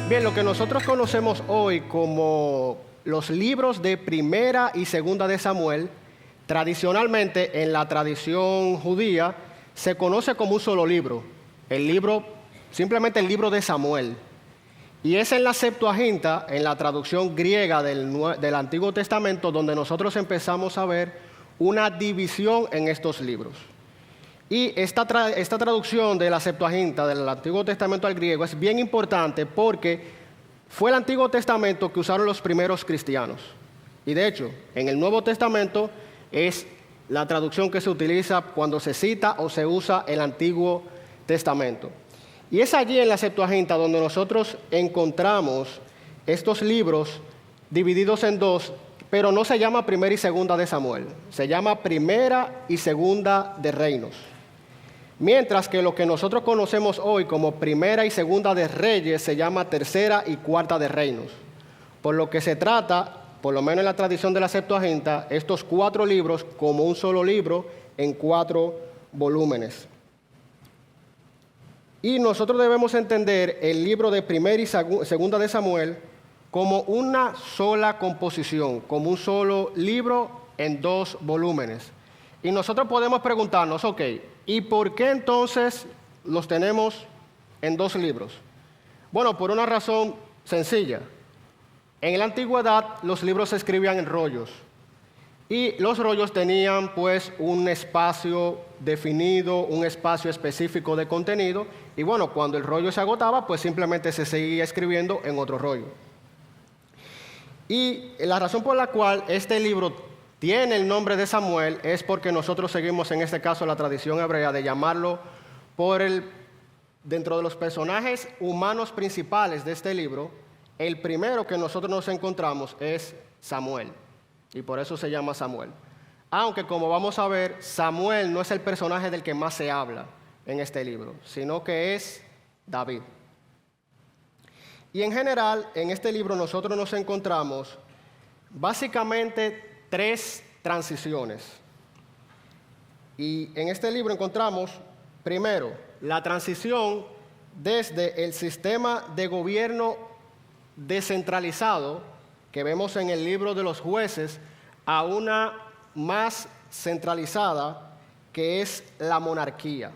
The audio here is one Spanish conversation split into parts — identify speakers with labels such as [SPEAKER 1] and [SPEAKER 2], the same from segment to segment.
[SPEAKER 1] Bien, lo que nosotros conocemos hoy como los libros de Primera y Segunda de Samuel, tradicionalmente en la tradición judía, se conoce como un solo libro. Simplemente el libro de Samuel. Y es en la Septuaginta, en la traducción griega del Antiguo Testamento, donde nosotros empezamos a ver una división en estos libros. Y esta traducción de la Septuaginta, del Antiguo Testamento al griego, es bien importante porque fue el Antiguo Testamento que usaron los primeros cristianos. Y de hecho, en el Nuevo Testamento es la traducción que se utiliza cuando se cita o se usa el Antiguo Testamento. Y es allí en la Septuaginta donde nosotros encontramos estos libros divididos en dos, pero no se llama Primera y Segunda de Samuel, se llama Primera y Segunda de Reinos. Mientras que lo que nosotros conocemos hoy como Primera y Segunda de Reyes se llama Tercera y Cuarta de Reinos. Por lo que se trata, por lo menos en la tradición de la Septuaginta, estos 4 libros como un solo libro en 4 volúmenes. Y nosotros debemos entender el libro de Primera y Segunda de Samuel como una sola composición, como un solo libro en 2 volúmenes. Y nosotros podemos preguntarnos, ok, ¿y por qué entonces los tenemos en 2 libros? Bueno, por una razón sencilla. En la antigüedad los libros se escribían en rollos. Y los rollos tenían pues un espacio definido, un espacio específico de contenido. Y bueno, cuando el rollo se agotaba, pues simplemente se seguía escribiendo en otro rollo. Y la razón por la cual este libro tiene el nombre de Samuel es porque nosotros seguimos en este caso la tradición hebrea de llamarlo dentro de los personajes humanos principales de este libro, el primero que nosotros nos encontramos es Samuel. Y por eso se llama Samuel. Aunque, como vamos a ver, Samuel no es el personaje del que más se habla en este libro, sino que es David. Y en general, en este libro nosotros nos encontramos básicamente 3 transiciones. Y en este libro encontramos, primero, la transición desde el sistema de gobierno descentralizado que vemos en el libro de los jueces a una más centralizada que es la monarquía.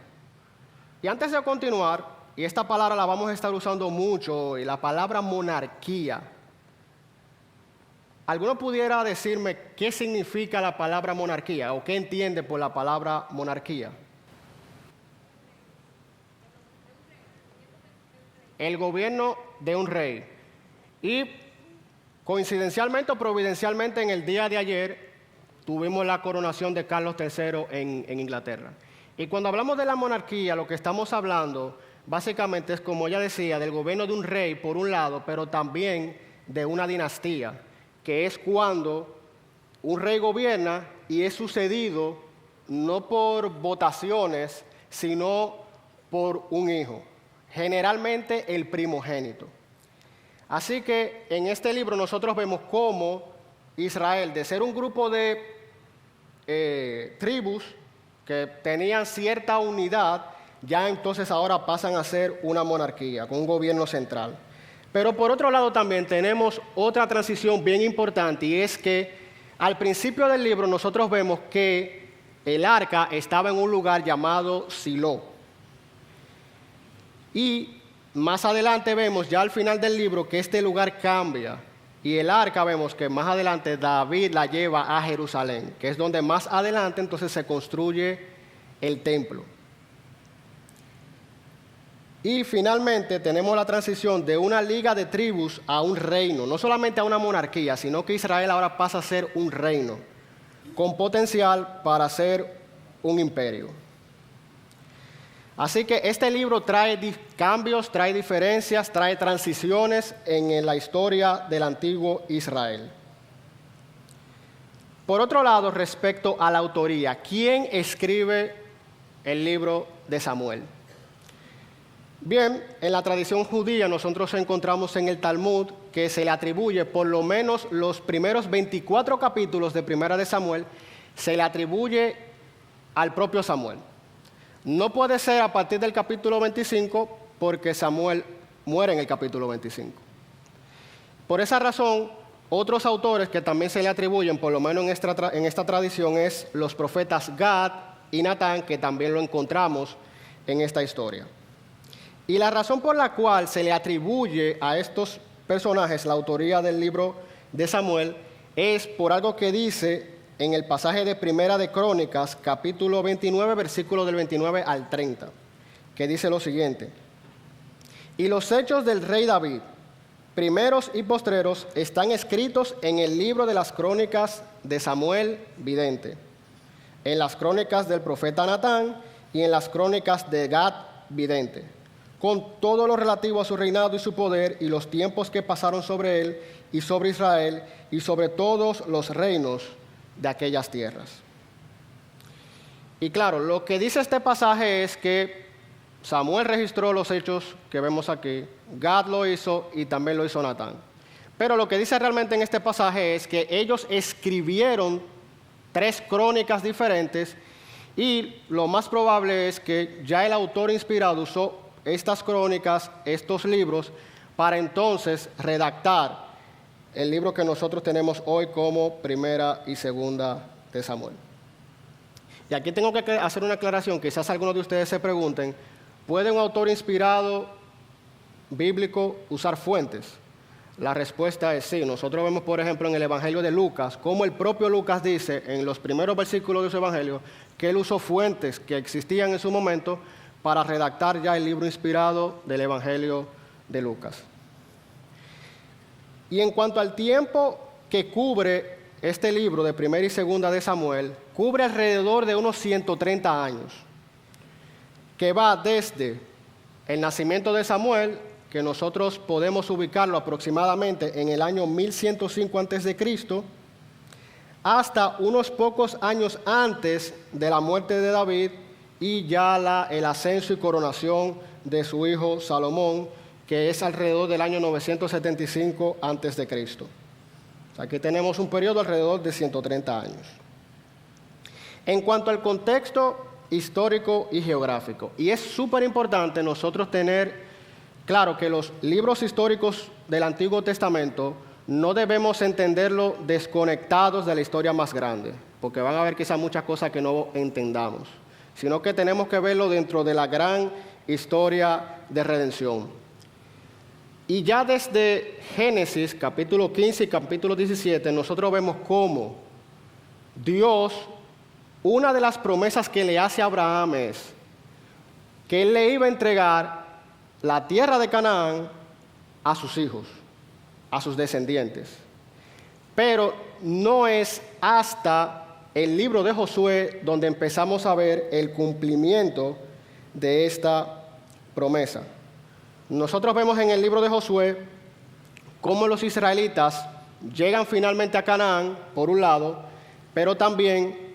[SPEAKER 1] Y antes de continuar, y esta palabra la vamos a estar usando mucho, y la palabra monarquía, ¿alguno pudiera decirme qué significa la palabra monarquía o qué entiende por la palabra monarquía? El gobierno de un rey. Y coincidencialmente o providencialmente en el día de ayer tuvimos la coronación de Carlos III en Inglaterra. Y cuando hablamos de la monarquía, lo que estamos hablando básicamente es, como ya decía, del gobierno de un rey por un lado, pero también de una dinastía, que es cuando un rey gobierna y es sucedido no por votaciones, sino por un hijo, generalmente el primogénito. Así que en este libro nosotros vemos cómo Israel, de ser un grupo de tribus que tenían cierta unidad, ya entonces ahora pasan a ser una monarquía, con un gobierno central. Pero por otro lado también tenemos otra transición bien importante, y es que al principio del libro nosotros vemos que el arca estaba en un lugar llamado Silo. Y más adelante vemos ya al final del libro que este lugar cambia. Y el arca vemos que más adelante David la lleva a Jerusalén, que es donde más adelante entonces se construye el templo. Y finalmente tenemos la transición de una liga de tribus a un reino, no solamente a una monarquía, sino que Israel ahora pasa a ser un reino, con potencial para ser un imperio. Así que este libro trae cambios, trae diferencias, trae transiciones en la historia del antiguo Israel. Por otro lado, respecto a la autoría, ¿quién escribe el libro de Samuel? Bien, en la tradición judía nosotros encontramos en el Talmud que se le atribuye por lo menos los primeros 24 capítulos de Primera de Samuel, se le atribuye al propio Samuel. No puede ser a partir del capítulo 25 porque Samuel muere en el capítulo 25. Por esa razón, otros autores que también se le atribuyen, por lo menos en esta tradición, es los profetas Gad y Natán, que también lo encontramos en esta historia. Y la razón por la cual se le atribuye a estos personajes la autoría del libro de Samuel es por algo que dice en el pasaje de Primera de Crónicas, capítulo 29, versículo del 29 al 30, que dice lo siguiente: y los hechos del rey David, primeros y postreros, están escritos en el libro de las crónicas de Samuel vidente, en las crónicas del profeta Natán y en las crónicas de Gad vidente, con todo lo relativo a su reinado y su poder y los tiempos que pasaron sobre él y sobre Israel y sobre todos los reinos de aquellas tierras. Y claro, lo que dice este pasaje es que Samuel registró los hechos que vemos aquí, Gad lo hizo y también lo hizo Natán. Pero lo que dice realmente en este pasaje es que ellos escribieron 3 crónicas diferentes y lo más probable es que ya el autor inspirado usó estas crónicas, estos libros, para entonces redactar el libro que nosotros tenemos hoy como Primera y Segunda de Samuel. Y aquí tengo que hacer una aclaración, quizás algunos de ustedes se pregunten, ¿puede un autor inspirado bíblico usar fuentes? La respuesta es sí. Nosotros vemos, por ejemplo, en el Evangelio de Lucas, como el propio Lucas dice en los primeros versículos de su Evangelio, que él usó fuentes que existían en su momento para redactar ya el libro inspirado del Evangelio de Lucas. Y en cuanto al tiempo que cubre este libro de Primera y Segunda de Samuel, cubre alrededor de unos 130 años, que va desde el nacimiento de Samuel, que nosotros podemos ubicarlo aproximadamente en el año 1105 a.C., hasta unos pocos años antes de la muerte de David y ya el ascenso y coronación de su hijo Salomón, que es alrededor del año 975 a.C. Aquí tenemos un periodo alrededor de 130 años. En cuanto al contexto histórico y geográfico, y es súper importante nosotros tener claro que los libros históricos del Antiguo Testamento no debemos entenderlo desconectados de la historia más grande, porque van a haber quizás muchas cosas que no entendamos, sino que tenemos que verlo dentro de la gran historia de redención. Y ya desde Génesis, capítulo 15 y capítulo 17, nosotros vemos cómo Dios, una de las promesas que le hace a Abraham es que él le iba a entregar la tierra de Canaán a sus hijos, a sus descendientes. Pero no es hasta el libro de Josué donde empezamos a ver el cumplimiento de esta promesa. Nosotros vemos en el libro de Josué cómo los israelitas llegan finalmente a Canaán, por un lado, pero también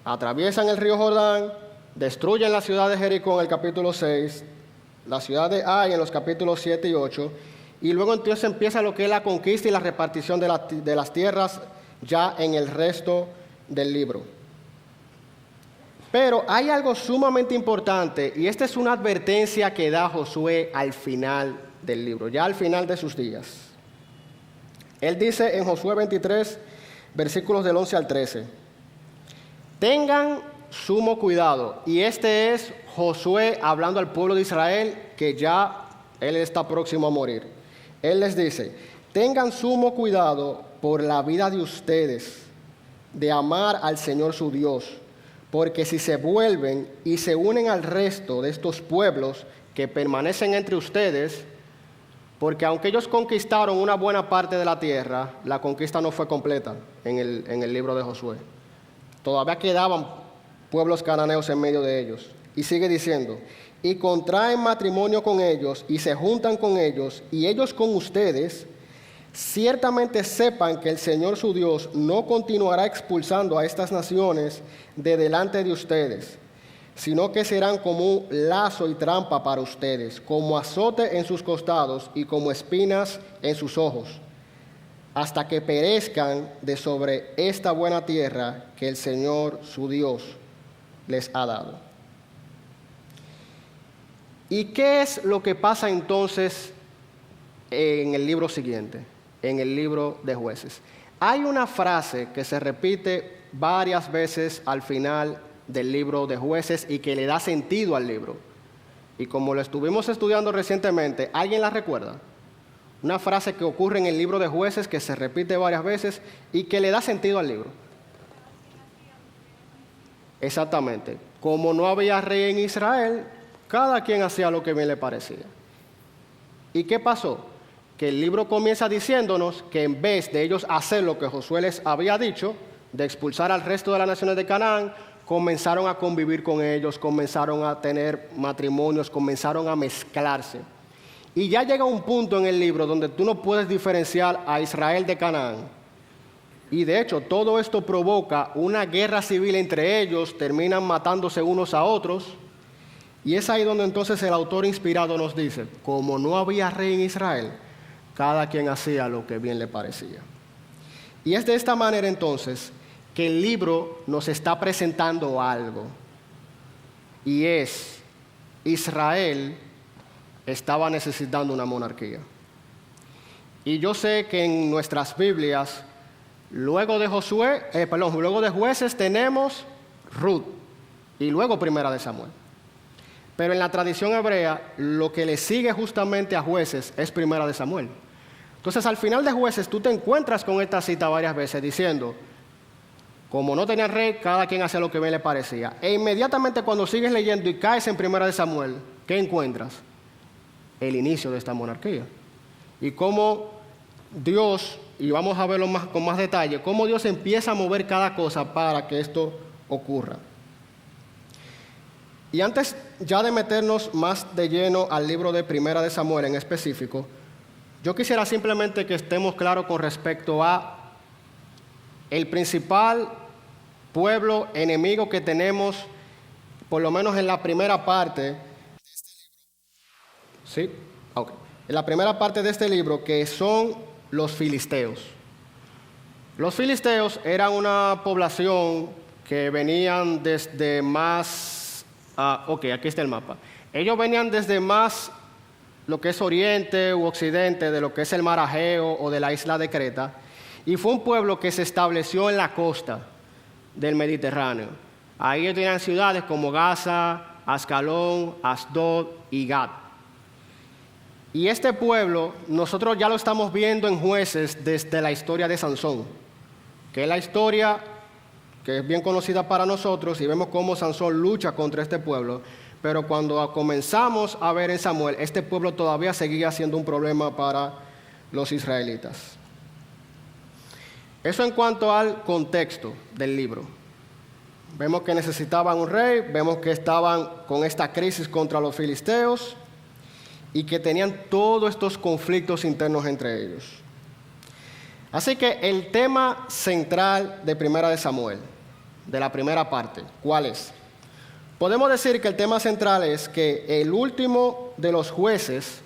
[SPEAKER 1] atraviesan el río Jordán, destruyen la ciudad de Jericó en el capítulo 6, la ciudad de Ai en los capítulos 7 y 8, y luego entonces empieza lo que es la conquista y la repartición de las tierras ya en el resto del libro. Pero hay algo sumamente importante, y esta es una advertencia que da Josué al final del libro, ya al final de sus días. Él dice en Josué 23, versículos del 11 al 13, tengan sumo cuidado, y este es Josué hablando al pueblo de Israel, que ya él está próximo a morir. Él les dice, tengan sumo cuidado por la vida de ustedes, de amar al Señor su Dios, porque si se vuelven y se unen al resto de estos pueblos que permanecen entre ustedes, porque aunque ellos conquistaron una buena parte de la tierra, la conquista no fue completa en el libro de Josué. Todavía quedaban pueblos cananeos en medio de ellos. Y sigue diciendo, y contraen matrimonio con ellos y se juntan con ellos y ellos con ustedes, ciertamente sepan que el Señor su Dios no continuará expulsando a estas naciones de delante de ustedes, sino que serán como un lazo y trampa para ustedes, como azote en sus costados y como espinas en sus ojos, hasta que perezcan de sobre esta buena tierra que el Señor su Dios les ha dado. ¿Y qué es lo que pasa entonces en el libro siguiente, en el libro de Jueces. Hay una frase que se repite varias veces al final del libro de Jueces y que le da sentido al libro. Y como lo estuvimos estudiando recientemente, ¿alguien la recuerda? Una frase que ocurre en el libro de Jueces que se repite varias veces y que le da sentido al libro. Exactamente. Como no había rey en Israel, cada quien hacía lo que bien le parecía. ¿Y qué pasó? Que el libro comienza diciéndonos que en vez de ellos hacer lo que Josué les había dicho, de expulsar al resto de las naciones de Canaán, comenzaron a convivir con ellos, comenzaron a tener matrimonios, comenzaron a mezclarse. Y ya llega un punto en el libro donde tú no puedes diferenciar a Israel de Canaán. Y de hecho, todo esto provoca una guerra civil entre ellos, terminan matándose unos a otros. Y es ahí donde entonces el autor inspirado nos dice, como no había rey en Israel, cada quien hacía lo que bien le parecía. Y es de esta manera entonces que el libro nos está presentando algo. Y es, Israel estaba necesitando una monarquía. Y yo sé que en nuestras Biblias, luego de Jueces tenemos Ruth y luego Primera de Samuel. Pero en la tradición hebrea, lo que le sigue justamente a Jueces es Primera de Samuel. Entonces, al final de Jueces, tú te encuentras con esta cita varias veces diciendo, como no tenían rey, cada quien hacía lo que bien le parecía. E inmediatamente cuando sigues leyendo y caes en Primera de Samuel, ¿qué encuentras? El inicio de esta monarquía. Y cómo Dios, y vamos a verlo con más detalle, cómo Dios empieza a mover cada cosa para que esto ocurra. Y antes ya de meternos más de lleno al libro de Primera de Samuel en específico, yo quisiera simplemente que estemos claros con respecto a el principal pueblo enemigo que tenemos, por lo menos en la primera parte de este libro. ¿Sí? Okay. En la primera parte de este libro, que son los filisteos. Los filisteos eran una población que venían desde más... aquí está el mapa. Ellos venían desde más lo que es oriente u occidente de lo que es el mar Egeo o de la isla de Creta. Y fue un pueblo que se estableció en la costa del Mediterráneo. Ahí ellos tenían ciudades como Gaza, Ascalón, Asdod y Gat. Y este pueblo, nosotros ya lo estamos viendo en Jueces desde la historia de Sansón, que es la historia que es bien conocida para nosotros, y vemos cómo Sansón lucha contra este pueblo. Pero cuando comenzamos a ver en Samuel, este pueblo todavía seguía siendo un problema para los israelitas. Eso en cuanto al contexto del libro. Vemos que necesitaban un rey, vemos que estaban con esta crisis contra los filisteos y que tenían todos estos conflictos internos entre ellos. Así que el tema central de Primera de Samuel, de la primera parte, ¿cuál es? Podemos decir que el tema central es que el último de los jueces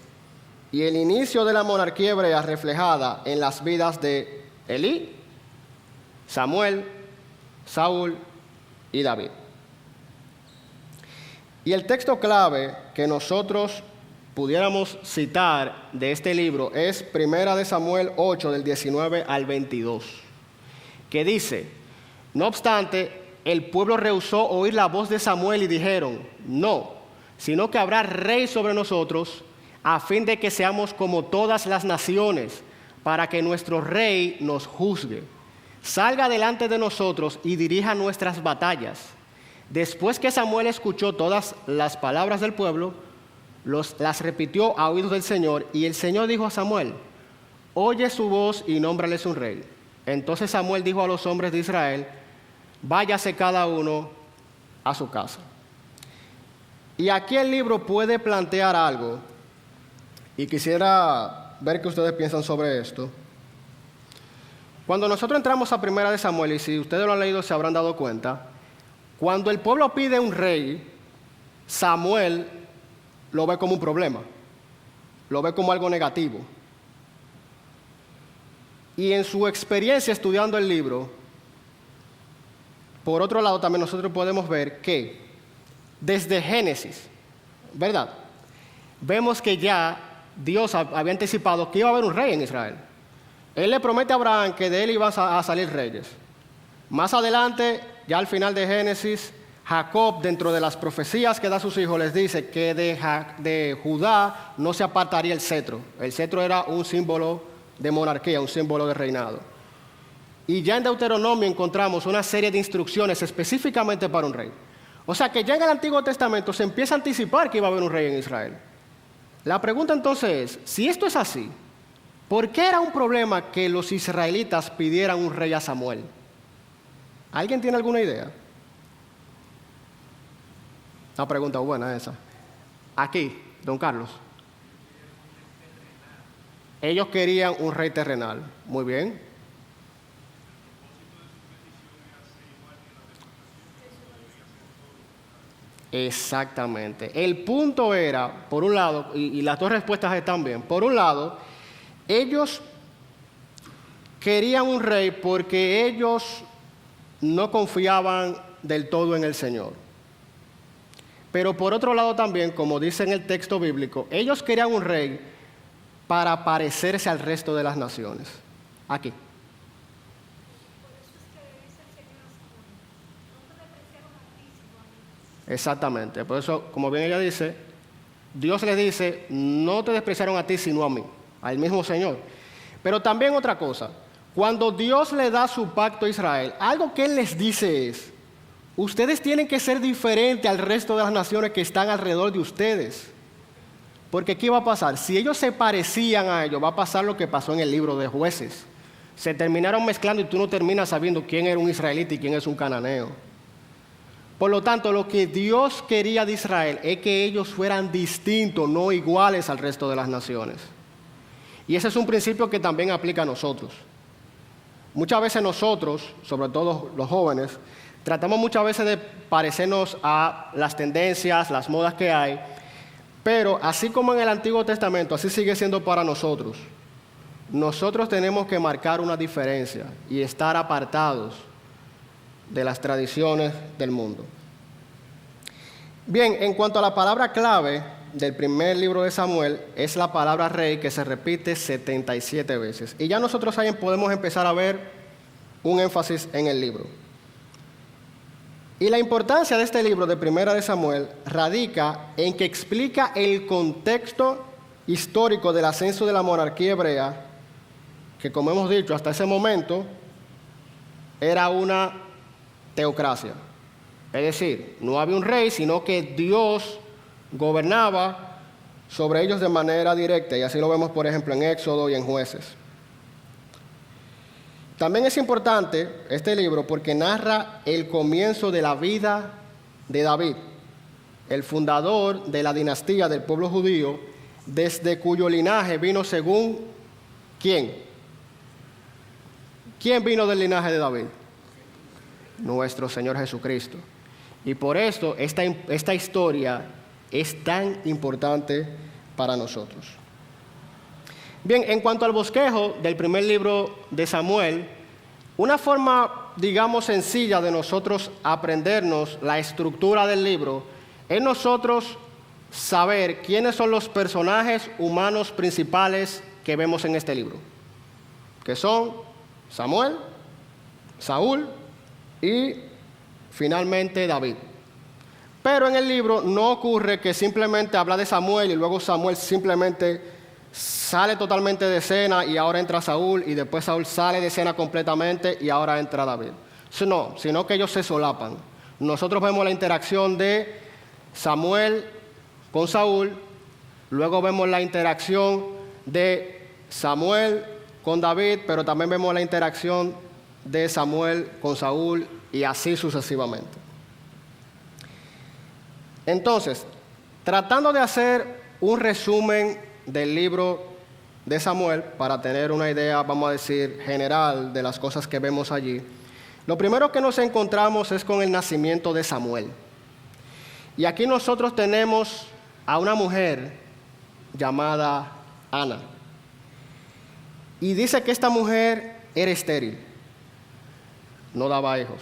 [SPEAKER 1] y el inicio de la monarquía hebrea reflejada en las vidas de Elí, Samuel, Saúl y David. Y el texto clave que nosotros pudiéramos citar de este libro es Primera de Samuel 8, del 19 al 22, que dice, no obstante, el pueblo rehusó oír la voz de Samuel y dijeron, no, sino que habrá rey sobre nosotros, a fin de que seamos como todas las naciones, para que nuestro rey nos juzgue. Salga delante de nosotros y dirija nuestras batallas. Después que Samuel escuchó todas las palabras del pueblo, las repitió a oídos del Señor, y el Señor dijo a Samuel, oye su voz y nómbrales un rey. Entonces Samuel dijo a los hombres de Israel, váyase cada uno a su casa. Y aquí el libro puede plantear algo, y quisiera ver qué ustedes piensan sobre esto. Cuando nosotros entramos a Primera de Samuel, y si ustedes lo han leído se habrán dado cuenta, cuando el pueblo pide un rey, Samuel lo ve como un problema, lo ve como algo negativo. Y en su experiencia estudiando el libro, por otro lado también nosotros podemos ver que desde Génesis, ¿verdad? Vemos que ya Dios había anticipado que iba a haber un rey en Israel. Él le promete a Abraham que de él iban a salir reyes. Más adelante, ya al final de Génesis, Jacob, dentro de las profecías que da a sus hijos, les dice que de Judá no se apartaría el cetro. El cetro era un símbolo de monarquía, un símbolo de reinado. Y ya en Deuteronomio encontramos una serie de instrucciones específicamente para un rey. O sea que ya en el Antiguo Testamento se empieza a anticipar que iba a haber un rey en Israel. La pregunta entonces es, si esto es así, ¿por qué era un problema que los israelitas pidieran un rey a Samuel? ¿Alguien tiene alguna idea? Una pregunta buena esa. Aquí, don Carlos. Ellos querían un rey terrenal. Muy bien. Exactamente. El punto era, por un lado, y las dos respuestas están bien. Por un lado, ellos querían un rey porque ellos no confiaban del todo en el Señor. Pero por otro lado también, como dice en el texto bíblico, ellos querían un rey para parecerse al resto de las naciones. Aquí. Exactamente. Por eso, como bien ella dice, Dios les dice, no te despreciaron a ti, sino a mí, al mismo Señor. Pero también otra cosa, cuando Dios le da su pacto a Israel, algo que Él les dice es, ustedes tienen que ser diferentes al resto de las naciones que están alrededor de ustedes. Porque ¿qué va a pasar? Si ellos se parecían a ellos, va a pasar lo que pasó en el libro de Jueces. Se terminaron mezclando y tú no terminas sabiendo quién era un israelita y quién es un cananeo. Por lo tanto, lo que Dios quería de Israel es que ellos fueran distintos, no iguales al resto de las naciones. Y ese es un principio que también aplica a nosotros. Muchas veces nosotros, sobre todo los jóvenes, tratamos muchas veces de parecernos a las tendencias, las modas que hay, pero así como en el Antiguo Testamento, así sigue siendo para nosotros. Nosotros tenemos que marcar una diferencia y estar apartados de las tradiciones del mundo. Bien, en cuanto a la palabra clave del primer libro de Samuel, es la palabra rey que se repite 77 veces. Y ya nosotros ahí podemos empezar a ver un énfasis en el libro. Y la importancia de este libro de Primera de Samuel radica en que explica el contexto histórico del ascenso de la monarquía hebrea, que como hemos dicho hasta ese momento era una teocracia. Es decir, no había un rey, sino que Dios gobernaba sobre ellos de manera directa, y así lo vemos por ejemplo en Éxodo y en Jueces. También es importante este libro porque narra el comienzo de la vida de David, el fundador de la dinastía del pueblo judío, desde cuyo linaje vino según ¿quién? ¿Quién vino del linaje de David? Nuestro Señor Jesucristo. Y por esto esta historia es tan importante para nosotros. Bien, en cuanto al bosquejo del primer libro de Samuel, una forma, digamos, sencilla de nosotros aprendernos la estructura del libro es nosotros saber quiénes son los personajes humanos principales que vemos en este libro, que son Samuel, Saúl y finalmente David. Pero en el libro no ocurre que simplemente habla de Samuel y luego Samuel simplemente sale totalmente de escena y ahora entra Saúl y después Saúl sale de escena completamente y ahora entra David. No, sino que ellos se solapan. Nosotros vemos la interacción de Samuel con Saúl, luego vemos la interacción de Samuel con David, pero también vemos la interacción de Samuel con Saúl y así sucesivamente. Entonces, tratando de hacer un resumen del libro de Samuel para tener una idea, vamos a decir, general de las cosas que vemos allí, lo primero que nos encontramos es con el nacimiento de Samuel. Y aquí nosotros tenemos a una mujer llamada Ana. Y dice que esta mujer era estéril, no daba hijos.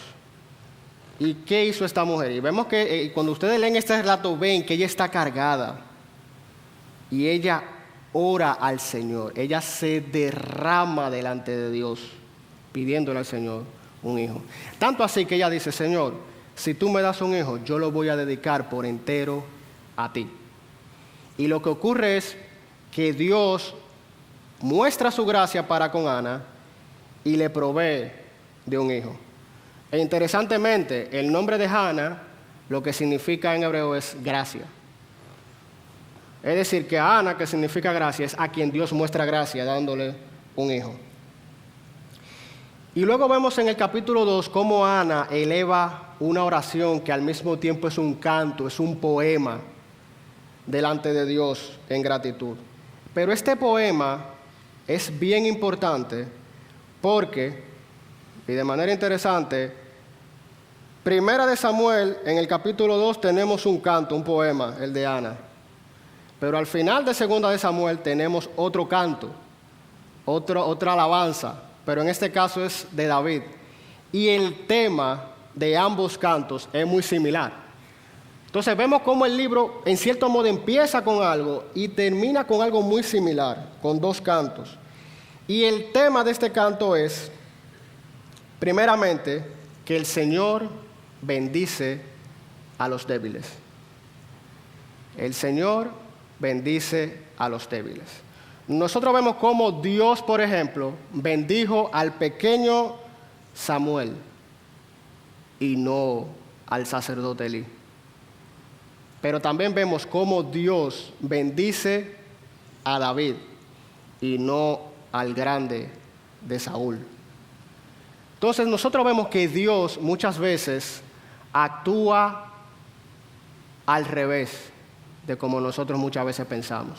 [SPEAKER 1] ¿Y qué hizo esta mujer? Y vemos que cuando ustedes leen este relato ven que ella está cargada y ella ora al Señor. Ella se derrama delante de Dios, pidiéndole al Señor un hijo. Tanto así que ella dice: Señor, si tú me das un hijo, yo lo voy a dedicar por entero a ti. Y lo que ocurre es que Dios muestra su gracia para con Ana y le provee de un hijo. E interesantemente, el nombre de Ana, lo que significa en hebreo es gracia. Es decir, que a Ana, que significa gracia, es a quien Dios muestra gracia dándole un hijo. Y luego vemos en el capítulo 2 cómo Ana eleva una oración que al mismo tiempo es un canto, es un poema delante de Dios en gratitud. Pero este poema es bien importante porque, y de manera interesante, Primera de Samuel, en el capítulo 2 tenemos un canto, un poema, el de Ana. Pero al final de Segunda de Samuel tenemos otro canto, otra alabanza, pero en este caso es de David. Y el tema de ambos cantos es muy similar. Entonces vemos cómo el libro en cierto modo empieza con algo y termina con algo muy similar, con dos cantos. Y el tema de este canto es, primeramente, que el Señor bendice a los débiles. El Señor bendice a los débiles. Nosotros vemos cómo Dios, por ejemplo, bendijo al pequeño Samuel y no al sacerdote Elí. Pero también vemos cómo Dios bendice a David y no al grande de Saúl. Entonces nosotros vemos que Dios muchas veces actúa al revés de como nosotros muchas veces pensamos.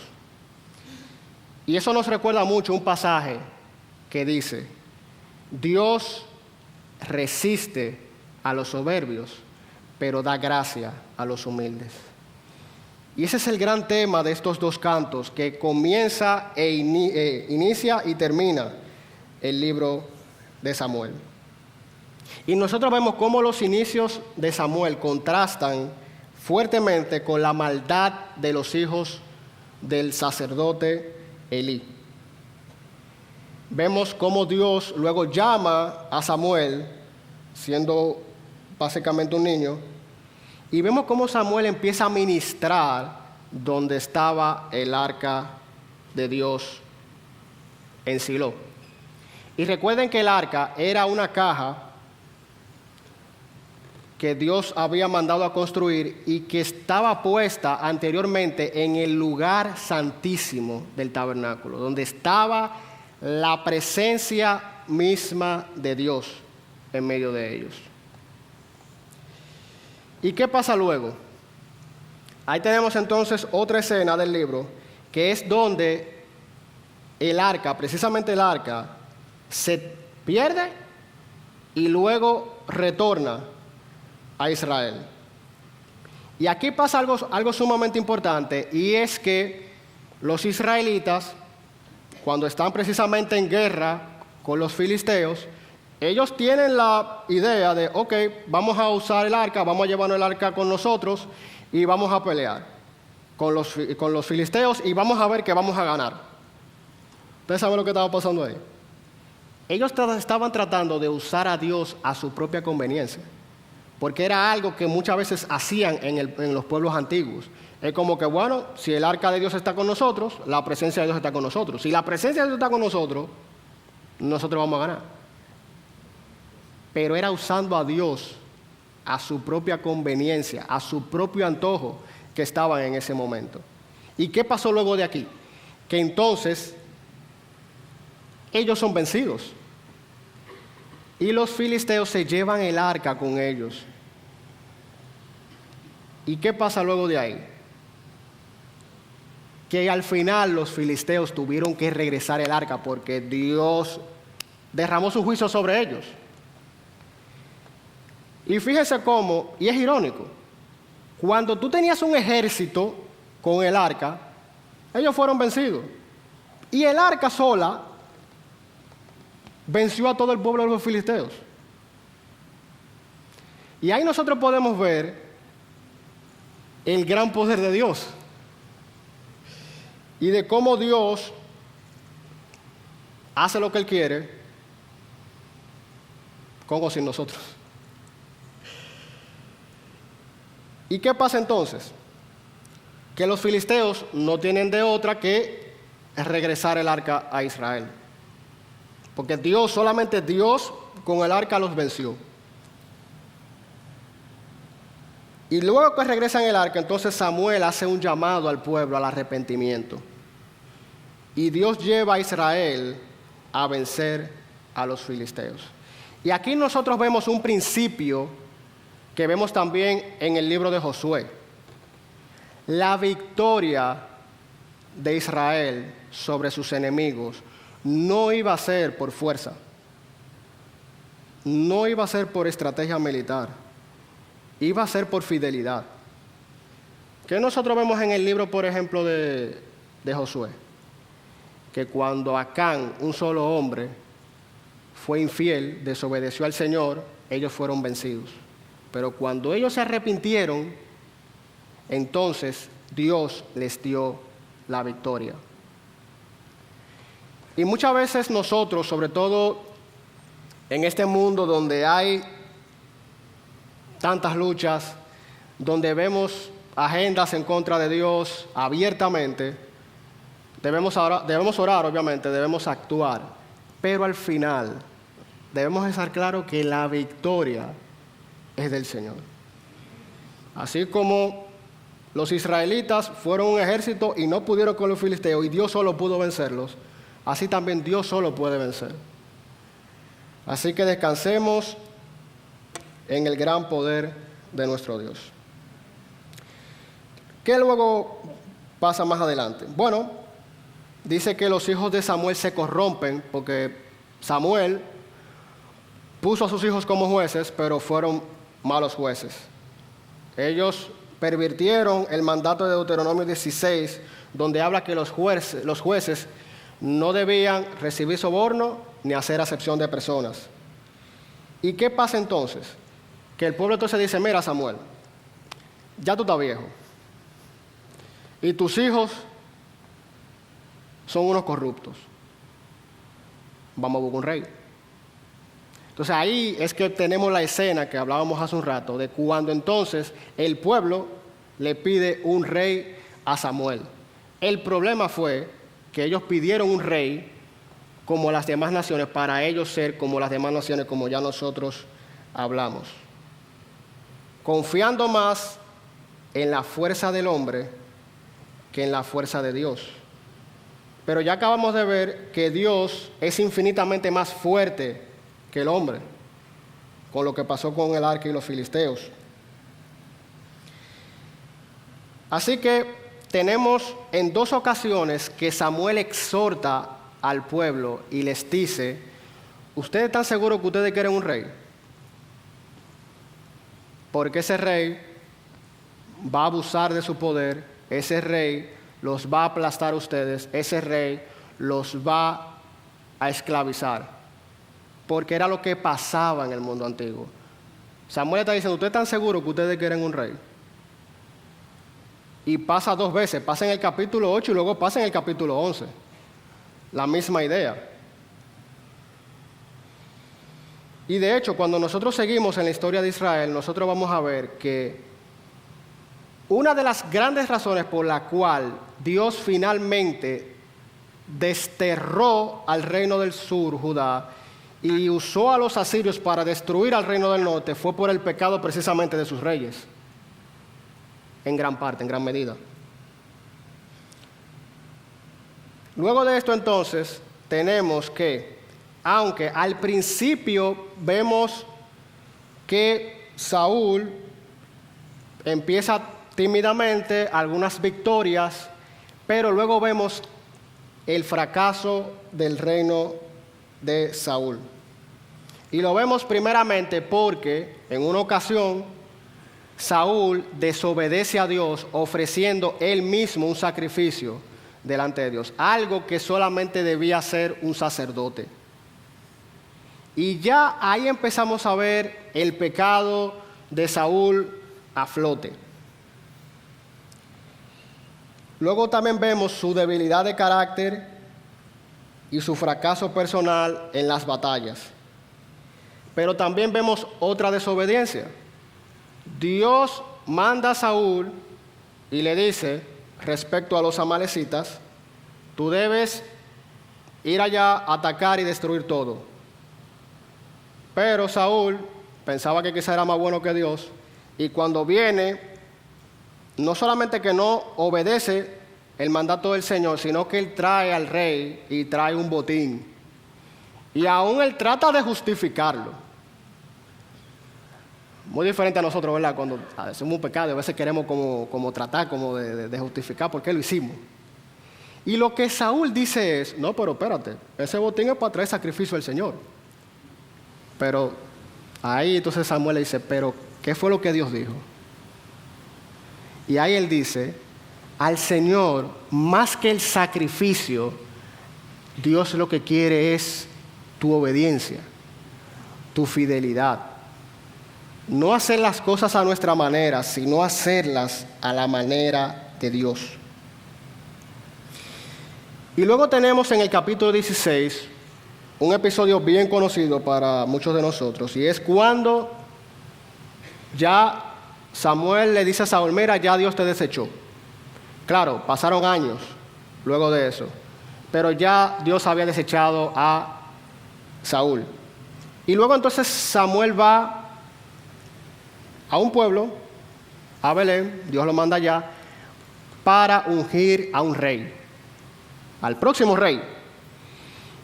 [SPEAKER 1] Y eso nos recuerda mucho un pasaje que dice: Dios resiste a los soberbios, pero da gracia a los humildes. Y ese es el gran tema de estos dos cantos, que comienza inicia y termina el libro de Samuel. Y nosotros vemos cómo los inicios de Samuel contrastan fuertemente con la maldad de los hijos del sacerdote Elí. Vemos cómo Dios luego llama a Samuel, siendo básicamente un niño, y vemos cómo Samuel empieza a ministrar donde estaba el arca de Dios en Silo. Y recuerden que el arca era una caja que Dios había mandado a construir y que estaba puesta anteriormente en el lugar santísimo del tabernáculo, donde estaba la presencia misma de Dios en medio de ellos. ¿Y qué pasa luego? Ahí tenemos entonces otra escena del libro, que es donde el arca, precisamente el arca, se pierde y luego retorna a Israel. Y aquí pasa algo sumamente importante, y es que los israelitas, cuando están precisamente en guerra con los filisteos, ellos tienen la idea de: ok, vamos a usar el arca, vamos a llevarnos el arca con nosotros y vamos a pelear con los filisteos y vamos a ver que vamos a ganar. ¿Ustedes saben lo que estaba pasando ahí? Ellos estaban tratando de usar a Dios a su propia conveniencia, porque era algo que muchas veces hacían en los pueblos antiguos. Es como que, bueno, si el arca de Dios está con nosotros, la presencia de Dios está con nosotros. Si la presencia de Dios está con nosotros, nosotros vamos a ganar. Pero era usando a Dios a su propia conveniencia, a su propio antojo, que estaban en ese momento. ¿Y qué pasó luego de aquí? Que entonces ellos son vencidos y los filisteos se llevan el arca con ellos. ¿Y qué pasa luego de ahí? Que al final los filisteos tuvieron que regresar el arca porque Dios derramó su juicio sobre ellos. Y fíjense cómo, y es irónico, cuando tú tenías un ejército con el arca, ellos fueron vencidos. Y el arca sola venció a todo el pueblo de los filisteos. Y ahí nosotros podemos ver el gran poder de Dios. y de cómo Dios hace lo que Él quiere, con o sin nosotros. ¿Y qué pasa entonces? Que los filisteos no tienen de otra que regresar el arca a Israel. Porque Dios, solamente Dios con el arca los venció. Y luego que regresan el arca, entonces Samuel hace un llamado al pueblo al arrepentimiento. Y Dios lleva a Israel a vencer a los filisteos. Y aquí nosotros vemos un principio que vemos también en el libro de Josué. La victoria de Israel sobre sus enemigos no iba a ser por fuerza, no iba a ser por estrategia militar, iba a ser por fidelidad. ¿Qué nosotros vemos en el libro, por ejemplo, de Josué? Que cuando Acán, un solo hombre, fue infiel, desobedeció al Señor, ellos fueron vencidos. Pero cuando ellos se arrepintieron, entonces Dios les dio la victoria. Y muchas veces nosotros, sobre todo en este mundo donde hay tantas luchas, donde vemos agendas en contra de Dios abiertamente, debemos orar, obviamente, debemos actuar, pero al final debemos estar claros que la victoria es del Señor. Así como los israelitas fueron un ejército y no pudieron con los filisteos y Dios solo pudo vencerlos, así también Dios solo puede vencer. Así que descansemos en el gran poder de nuestro Dios. ¿Qué luego pasa más adelante? Bueno, dice que los hijos de Samuel se corrompen porque Samuel puso a sus hijos como jueces, pero fueron malos jueces. Ellos pervirtieron el mandato de Deuteronomio 16, donde habla que los jueces no debían recibir soborno ni hacer acepción de personas. ¿Y qué pasa entonces? Que el pueblo entonces dice, mira Samuel, ya tú estás viejo y tus hijos son unos corruptos. Vamos a buscar un rey. Entonces ahí es que tenemos la escena que hablábamos hace un rato, de cuando entonces el pueblo le pide un rey a Samuel. El problema fue que ellos pidieron un rey como las demás naciones, para ellos ser como las demás naciones, como ya nosotros hablamos. Confiando más en la fuerza del hombre que en la fuerza de Dios. Pero ya acabamos de ver que Dios es infinitamente más fuerte que el hombre, con lo que pasó con el arca y los filisteos. Así que tenemos en dos ocasiones que Samuel exhorta al pueblo y les dice, ¿ustedes están seguros que ustedes quieren un rey? Porque ese rey va a abusar de su poder, ese rey los va a aplastar a ustedes, ese rey los va a esclavizar. Porque era lo que pasaba en el mundo antiguo. Samuel está diciendo, ¿ustedes están seguros que ustedes quieren un rey? Y pasa dos veces, pasa en el capítulo 8 y luego pasa en el capítulo 11. La misma idea. Y de hecho, cuando nosotros seguimos en la historia de Israel, nosotros vamos a ver que una de las grandes razones por la cual Dios finalmente desterró al reino del sur, Judá, y usó a los asirios para destruir al reino del norte, fue por el pecado precisamente de sus reyes. En gran parte, en gran medida. Luego de esto entonces, tenemos que, aunque al principio vemos que Saúl empieza tímidamente, algunas victorias, pero luego vemos el fracaso del reino de Saúl. Y lo vemos primeramente porque en una ocasión Saúl desobedece a Dios ofreciendo él mismo un sacrificio delante de Dios, algo que solamente debía hacer un sacerdote. Y ya ahí empezamos a ver el pecado de Saúl a flote. Luego también vemos su debilidad de carácter y su fracaso personal en las batallas. Pero también vemos otra desobediencia. Dios manda a Saúl y le dice, respecto a los amalecitas, tú debes ir allá, atacar y destruir todo. Pero Saúl pensaba que quizá era más bueno que Dios, y cuando viene, no solamente que no obedece el mandato del Señor, sino que él trae al rey y trae un botín. Y aún él trata de justificarlo. Muy diferente a nosotros, ¿verdad? Cuando hacemos un pecado, a veces queremos como tratar de justificar por qué lo hicimos. Y lo que Saúl dice es, no, pero espérate, ese botín es para traer sacrificio al Señor. Pero ahí entonces Samuel le dice, pero ¿qué fue lo que Dios dijo? Y ahí él dice, al Señor, más que el sacrificio, Dios lo que quiere es tu obediencia, tu fidelidad. No hacer las cosas a nuestra manera, sino hacerlas a la manera de Dios. Y luego tenemos en el capítulo 16 un episodio bien conocido para muchos de nosotros, y es cuando ya Samuel le dice a Saúl, mira, ya Dios te desechó. Claro, pasaron años luego de eso, pero ya Dios había desechado a Saúl. Y luego entonces Samuel va a un pueblo, a Belén, Dios lo manda allá, para ungir a un rey, al próximo rey.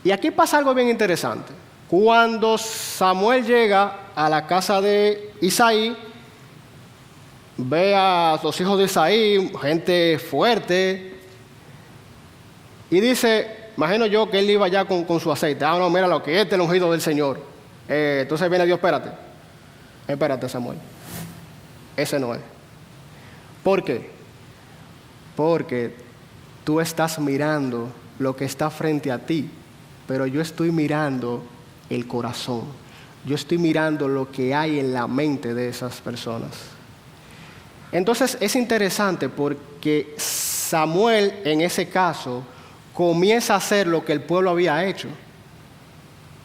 [SPEAKER 1] Y aquí pasa algo bien interesante. Cuando Samuel llega a la casa de Isaí, ve a los hijos de Isaí, gente fuerte, y dice, imagino yo que él iba ya con su aceite. Ah, no, mira lo que este es el ungido del Señor. Entonces viene Dios, espérate Samuel. Ese no es. ¿Por qué? Porque tú estás mirando lo que está frente a ti, pero yo estoy mirando el corazón. Yo estoy mirando lo que hay en la mente de esas personas. Entonces es interesante porque Samuel en ese caso comienza a hacer lo que el pueblo había hecho.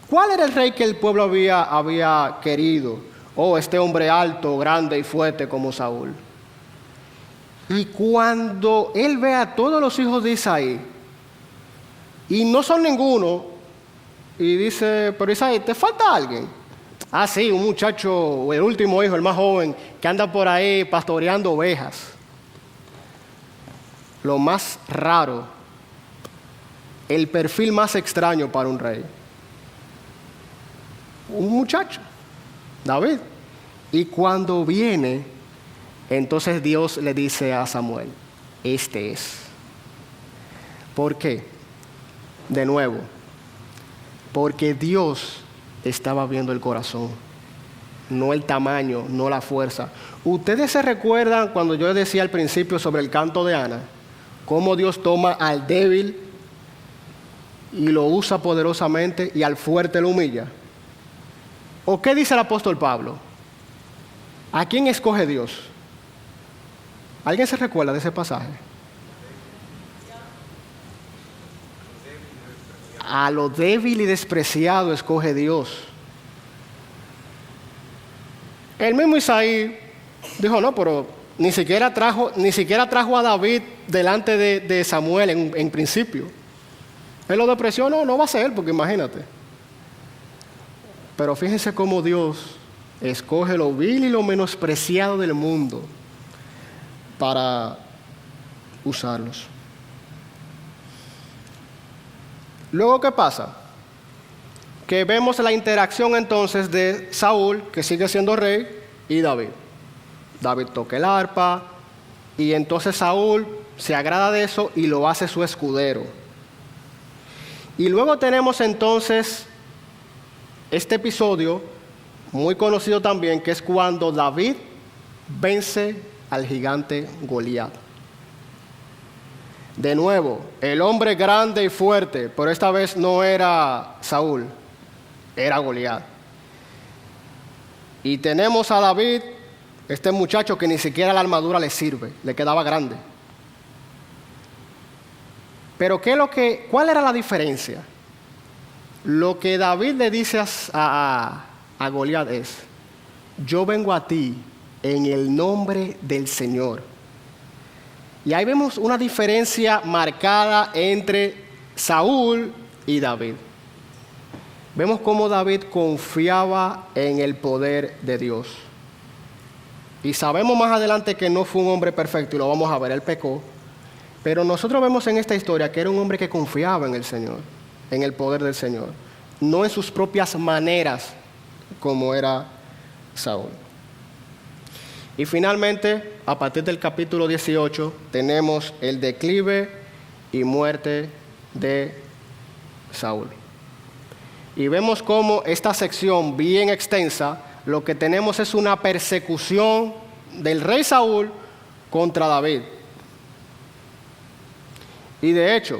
[SPEAKER 1] ¿Cuál era el rey que el pueblo había querido? Oh, este hombre alto, grande y fuerte como Saúl. Y cuando él ve a todos los hijos de Isaí, y no son ninguno, y dice, pero Isaí, ¿te falta alguien? Ah, sí, un muchacho, el último hijo, el más joven, que anda por ahí pastoreando ovejas. Lo más raro, el perfil más extraño para un rey. Un muchacho, David. Y cuando viene, entonces Dios le dice a Samuel, este es. ¿Por qué? De nuevo, porque Dios estaba viendo el corazón, no el tamaño, no la fuerza. ¿Ustedes se recuerdan cuando yo decía al principio sobre el canto de Ana? Cómo Dios toma al débil y lo usa poderosamente y al fuerte lo humilla. ¿O qué dice el apóstol Pablo? ¿A quién escoge Dios? ¿Alguien se recuerda de ese pasaje? A lo débil y despreciado escoge Dios. El mismo Isaí dijo, no, pero ni siquiera trajo a David delante de Samuel en principio. Él lo despreció, no va a ser él, porque imagínate. Pero fíjense cómo Dios escoge lo vil y lo menospreciado del mundo para usarlos. Luego, ¿qué pasa? Que vemos la interacción entonces de Saúl, que sigue siendo rey, y David. David toca el arpa, y entonces Saúl se agrada de eso y lo hace su escudero. Y luego tenemos entonces este episodio, muy conocido también, que es cuando David vence al gigante Goliat. De nuevo, el hombre grande y fuerte, pero esta vez no era Saúl, era Goliat. Y tenemos a David, este muchacho que ni siquiera la armadura le sirve, le quedaba grande. Pero ¿cuál era la diferencia? Lo que David le dice a Goliat es: yo vengo a ti en el nombre del Señor. Y ahí vemos una diferencia marcada entre Saúl y David. Vemos cómo David confiaba en el poder de Dios. Y sabemos más adelante que no fue un hombre perfecto, y lo vamos a ver, él pecó. Pero nosotros vemos en esta historia que era un hombre que confiaba en el Señor, en el poder del Señor, no en sus propias maneras como era Saúl. Y finalmente, a partir del capítulo 18, tenemos el declive y muerte de Saúl. Y vemos cómo esta sección bien extensa, lo que tenemos es una persecución del rey Saúl contra David. Y de hecho,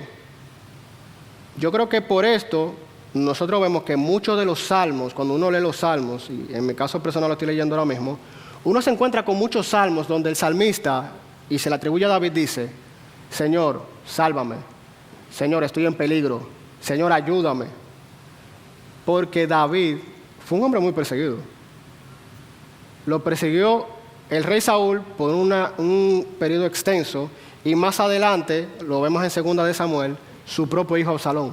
[SPEAKER 1] yo creo que por esto nosotros vemos que muchos de los salmos, cuando uno lee los salmos, y en mi caso personal lo estoy leyendo ahora mismo, uno se encuentra con muchos salmos donde el salmista, y se le atribuye a David, dice: Señor, sálvame. Señor, estoy en peligro. Señor, ayúdame. Porque David fue un hombre muy perseguido. Lo persiguió el rey Saúl por un periodo extenso, y más adelante, lo vemos en 2 de Samuel, su propio hijo Absalón.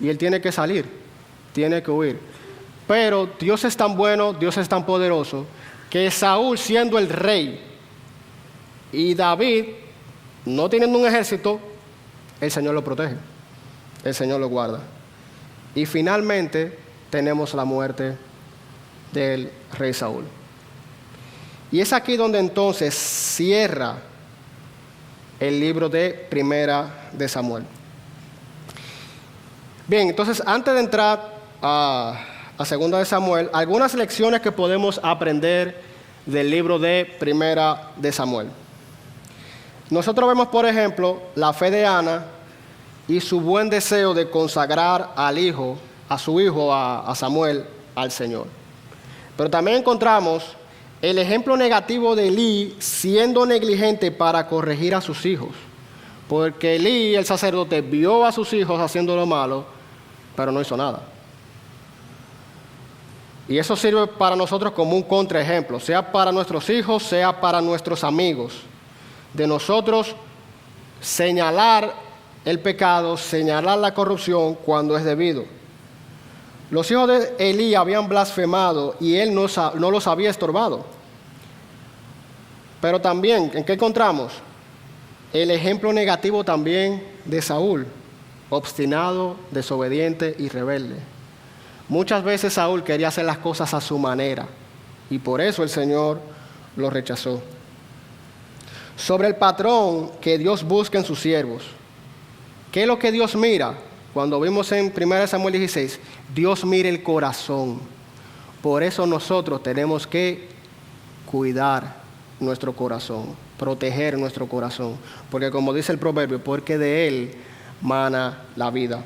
[SPEAKER 1] Y él tiene que salir, tiene que huir. Pero Dios es tan bueno, Dios es tan poderoso, que Saúl, siendo el rey, y David, no teniendo un ejército, el Señor lo protege, el Señor lo guarda. Y finalmente tenemos la muerte del rey Saúl. Y es aquí donde entonces cierra el libro de Primera de Samuel. Bien, entonces antes de entrar a Segunda de Samuel, algunas lecciones que podemos aprender del libro de Primera de Samuel. Nosotros vemos, por ejemplo, la fe de Ana y su buen deseo de consagrar a su hijo, a Samuel, al Señor. Pero también encontramos el ejemplo negativo de Elí siendo negligente para corregir a sus hijos. Porque Elí, el sacerdote, vio a sus hijos haciendo lo malo, pero no hizo nada. Y eso sirve para nosotros como un contraejemplo, sea para nuestros hijos, sea para nuestros amigos. De nosotros señalar el pecado, señalar la corrupción cuando es debido. Los hijos de Elí habían blasfemado y él no los había estorbado. Pero también, ¿en qué encontramos? El ejemplo negativo también de Saúl, obstinado, desobediente y rebelde. Muchas veces Saúl quería hacer las cosas a su manera y por eso el Señor lo rechazó. Sobre el patrón que Dios busca en sus siervos. ¿Qué es lo que Dios mira? Cuando vimos en 1 Samuel 16, Dios mira el corazón. Por eso nosotros tenemos que cuidar nuestro corazón, proteger nuestro corazón. Porque como dice el proverbio, porque de él mana la vida.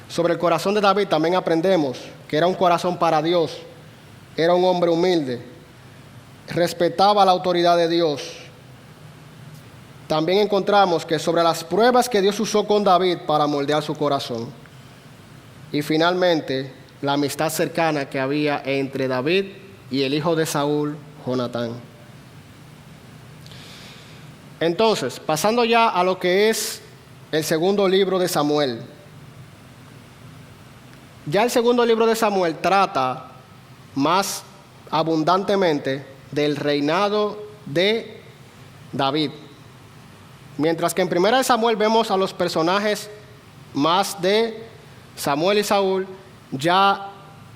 [SPEAKER 1] Sobre el corazón de David también aprendemos que era un corazón para Dios, era un hombre humilde, respetaba la autoridad de Dios. También encontramos que sobre las pruebas que Dios usó con David para moldear su corazón. Y finalmente, la amistad cercana que había entre David y el hijo de Saúl, Jonatán. Entonces, pasando ya a lo que es el segundo libro de Samuel. Ya el segundo libro de Samuel trata más abundantemente del reinado de David. Mientras que en 1 de Samuel vemos a los personajes más de Samuel y Saúl, ya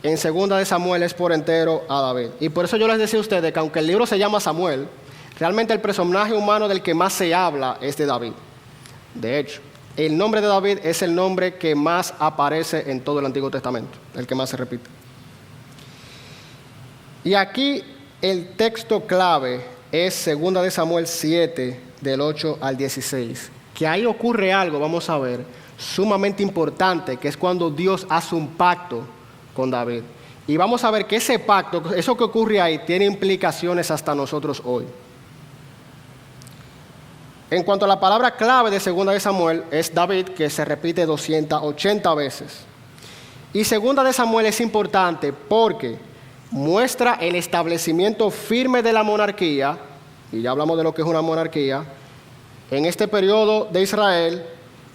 [SPEAKER 1] en 2 de Samuel es por entero a David. Y por eso yo les decía a ustedes que aunque el libro se llama Samuel, realmente el personaje humano del que más se habla es de David. De hecho, el nombre de David es el nombre que más aparece en todo el Antiguo Testamento, el que más se repite. Y aquí el texto clave es 2 de Samuel 7, del 8 al 16, que ahí ocurre algo, vamos a ver, sumamente importante, que es cuando Dios hace un pacto con David. Y vamos a ver que ese pacto, eso que ocurre ahí, tiene implicaciones hasta nosotros hoy. En cuanto a la palabra clave de segunda de Samuel, es David, que se repite 280 veces. Y segunda de Samuel es importante porque muestra el establecimiento firme de la monarquía, y ya hablamos de lo que es una monarquía, en este periodo de Israel,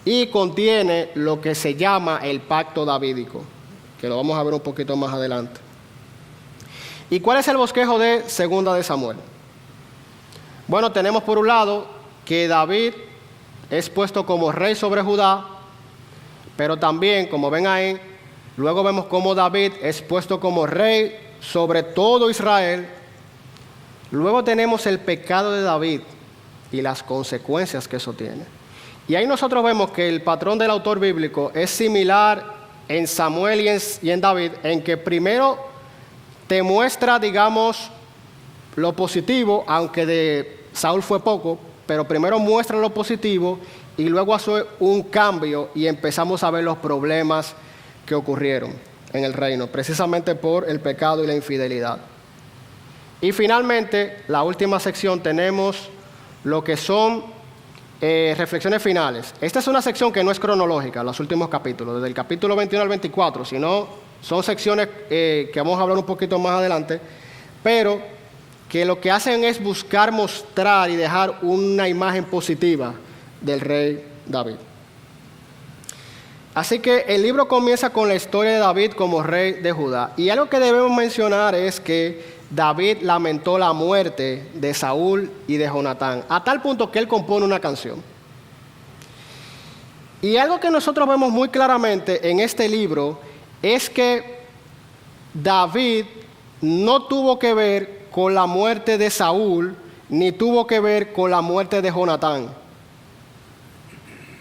[SPEAKER 1] y contiene lo que se llama el pacto davídico, que lo vamos a ver un poquito más adelante. ¿Y cuál es el bosquejo de segunda de Samuel? Bueno, tenemos por un lado que David es puesto como rey sobre Judá, pero también, como ven ahí, luego vemos cómo David es puesto como rey sobre todo Israel. Luego tenemos el pecado de David y las consecuencias que eso tiene. Y ahí nosotros vemos que el patrón del autor bíblico es similar en Samuel y en David, en que primero te muestra, digamos, lo positivo, aunque de Saúl fue poco, pero primero muestra lo positivo y luego hace un cambio y empezamos a ver los problemas que ocurrieron en el reino, precisamente por el pecado y la infidelidad. Y finalmente, la última sección, tenemos lo que son reflexiones finales. Esta es una sección que no es cronológica, los últimos capítulos, desde el capítulo 21 al 24, sino son secciones que vamos a hablar un poquito más adelante, pero que lo que hacen es buscar mostrar y dejar una imagen positiva del rey David. Así que el libro comienza con la historia de David como rey de Judá. Y algo que debemos mencionar es que David lamentó la muerte de Saúl y de Jonatán, a tal punto que él compone una canción. Y algo que nosotros vemos muy claramente en este libro es que David no tuvo que ver con la muerte de Saúl, ni tuvo que ver con la muerte de Jonatán.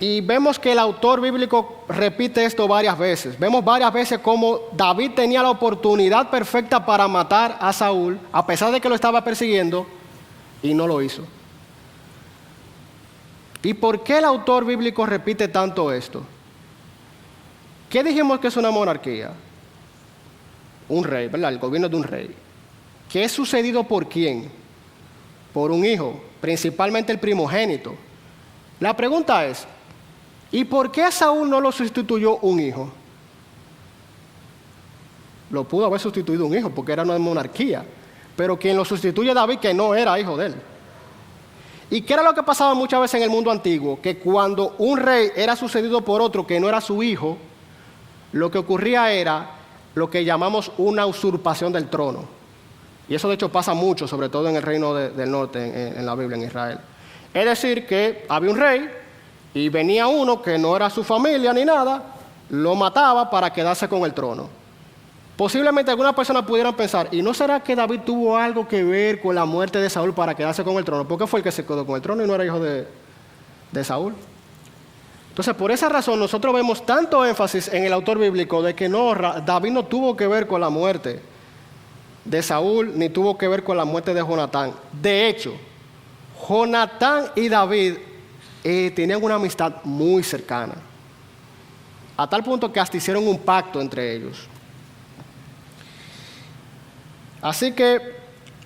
[SPEAKER 1] Y vemos que el autor bíblico repite esto varias veces. Vemos varias veces cómo David tenía la oportunidad perfecta para matar a Saúl, a pesar de que lo estaba persiguiendo, y no lo hizo. ¿Y por qué el autor bíblico repite tanto esto? ¿Qué dijimos que es una monarquía? Un rey, ¿verdad? El gobierno de un rey. ¿Qué es sucedido por quién? Por un hijo, principalmente el primogénito. La pregunta es, ¿y por qué a Saúl no lo sustituyó un hijo? Lo pudo haber sustituido un hijo porque era una monarquía, pero quien lo sustituye a David, que no era hijo de él. ¿Y qué era lo que pasaba muchas veces en el mundo antiguo? Que cuando un rey era sucedido por otro que no era su hijo, lo que ocurría era lo que llamamos una usurpación del trono. Y eso de hecho pasa mucho, sobre todo en el reino del norte, en la Biblia, en Israel. Es decir, que había un rey y venía uno que no era su familia ni nada, lo mataba para quedarse con el trono. Posiblemente algunas personas pudieran pensar, ¿y no será que David tuvo algo que ver con la muerte de Saúl para quedarse con el trono? ¿Por qué fue el que se quedó con el trono y no era hijo de Saúl? Entonces, por esa razón, nosotros vemos tanto énfasis en el autor bíblico de que no, David no tuvo que ver con la muerte de Saúl, ni tuvo que ver con la muerte de Jonatán. De hecho, Jonatán y David tenían una amistad muy cercana, a tal punto que hasta hicieron un pacto entre ellos. Así que,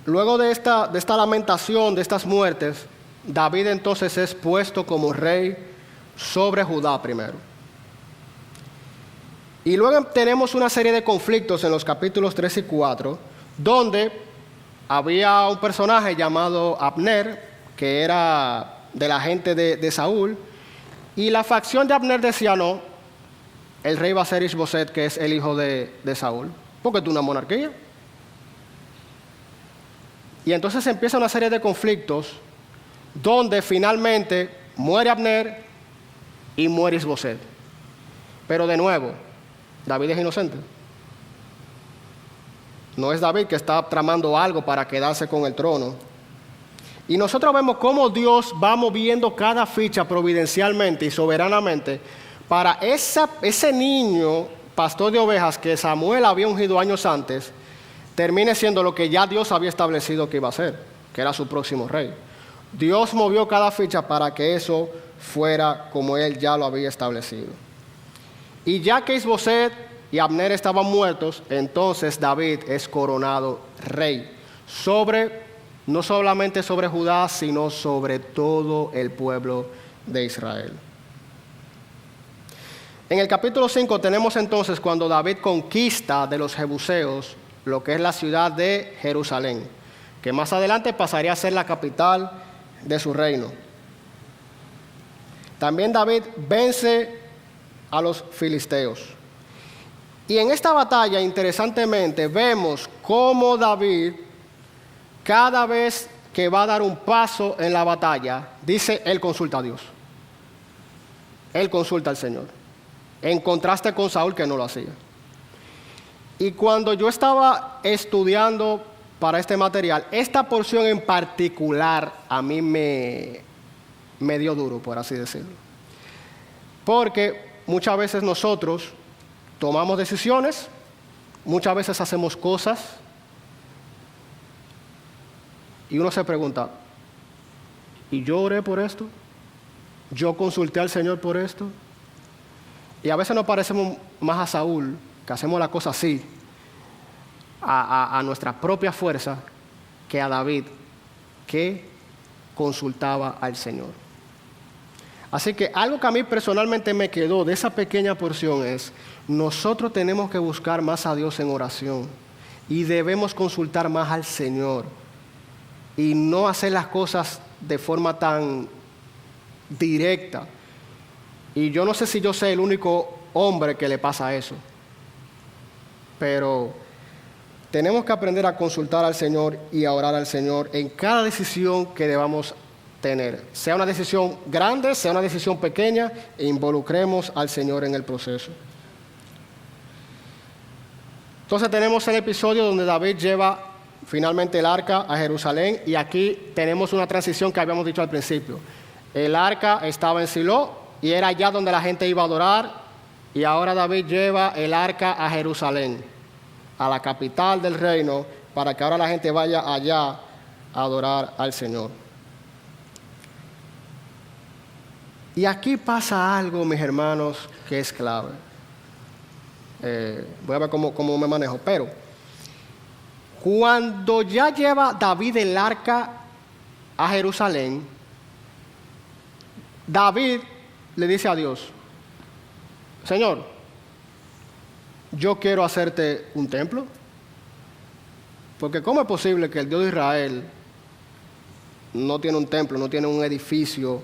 [SPEAKER 1] luego de esta lamentación, de estas muertes, David entonces es puesto como rey sobre Judá primero. Y luego tenemos una serie de conflictos en los capítulos 3 y 4, donde había un personaje llamado Abner, que era de la gente de Saúl, y la facción de Abner decía, no, el rey va a ser Isboset, que es el hijo de Saúl, porque es una monarquía. Y entonces empieza una serie de conflictos, donde finalmente muere Abner y muere Isboset. Pero de nuevo, David es inocente. No es David que está tramando algo para quedarse con el trono. Y nosotros vemos cómo Dios va moviendo cada ficha providencialmente y soberanamente para ese niño, pastor de ovejas, que Samuel había ungido años antes, termine siendo lo que ya Dios había establecido que iba a ser, que era su próximo rey. Dios movió cada ficha para que eso fuera como Él ya lo había establecido. Y ya que Isboset y Abner estaban muertos, entonces David es coronado rey sobre no solamente sobre Judá, sino sobre todo el pueblo de Israel. En el capítulo 5 tenemos entonces cuando David conquista de los jebuseos lo que es la ciudad de Jerusalén, que más adelante pasaría a ser la capital de su reino. También David vence a los filisteos. Y en esta batalla, interesantemente, vemos cómo David, cada vez que va a dar un paso en la batalla, dice, él consulta a Dios. Él consulta al Señor. En contraste con Saúl, que no lo hacía. Y cuando yo estaba estudiando para este material, esta porción en particular a mí me dio duro, por así decirlo. Porque muchas veces nosotros tomamos decisiones, muchas veces hacemos cosas, y uno se pregunta, ¿y yo oré por esto? ¿Yo consulté al Señor por esto? Y a veces nos parecemos más a Saúl, que hacemos la cosa así, a nuestra propia fuerza, que a David, que consultaba al Señor. Así que algo que a mí personalmente me quedó de esa pequeña porción es, nosotros tenemos que buscar más a Dios en oración y debemos consultar más al Señor y no hacer las cosas de forma tan directa. Y yo no sé si yo soy el único hombre que le pasa eso, pero tenemos que aprender a consultar al Señor y a orar al Señor en cada decisión que debamos tener. Sea una decisión grande, sea una decisión pequeña, e involucremos al Señor en el proceso. Entonces tenemos el episodio donde David lleva finalmente el arca a Jerusalén, y aquí tenemos una transición que habíamos dicho al principio. El arca estaba en Silo y era allá donde la gente iba a adorar, y ahora David lleva el arca a Jerusalén, a la capital del reino, para que ahora la gente vaya allá a adorar al Señor. Y aquí pasa algo, mis hermanos, que es clave. Voy a ver cómo me manejo, pero cuando ya lleva David el arca a Jerusalén, David le dice a Dios, Señor, yo quiero hacerte un templo, porque ¿cómo es posible que el Dios de Israel no tiene un templo, no tiene un edificio,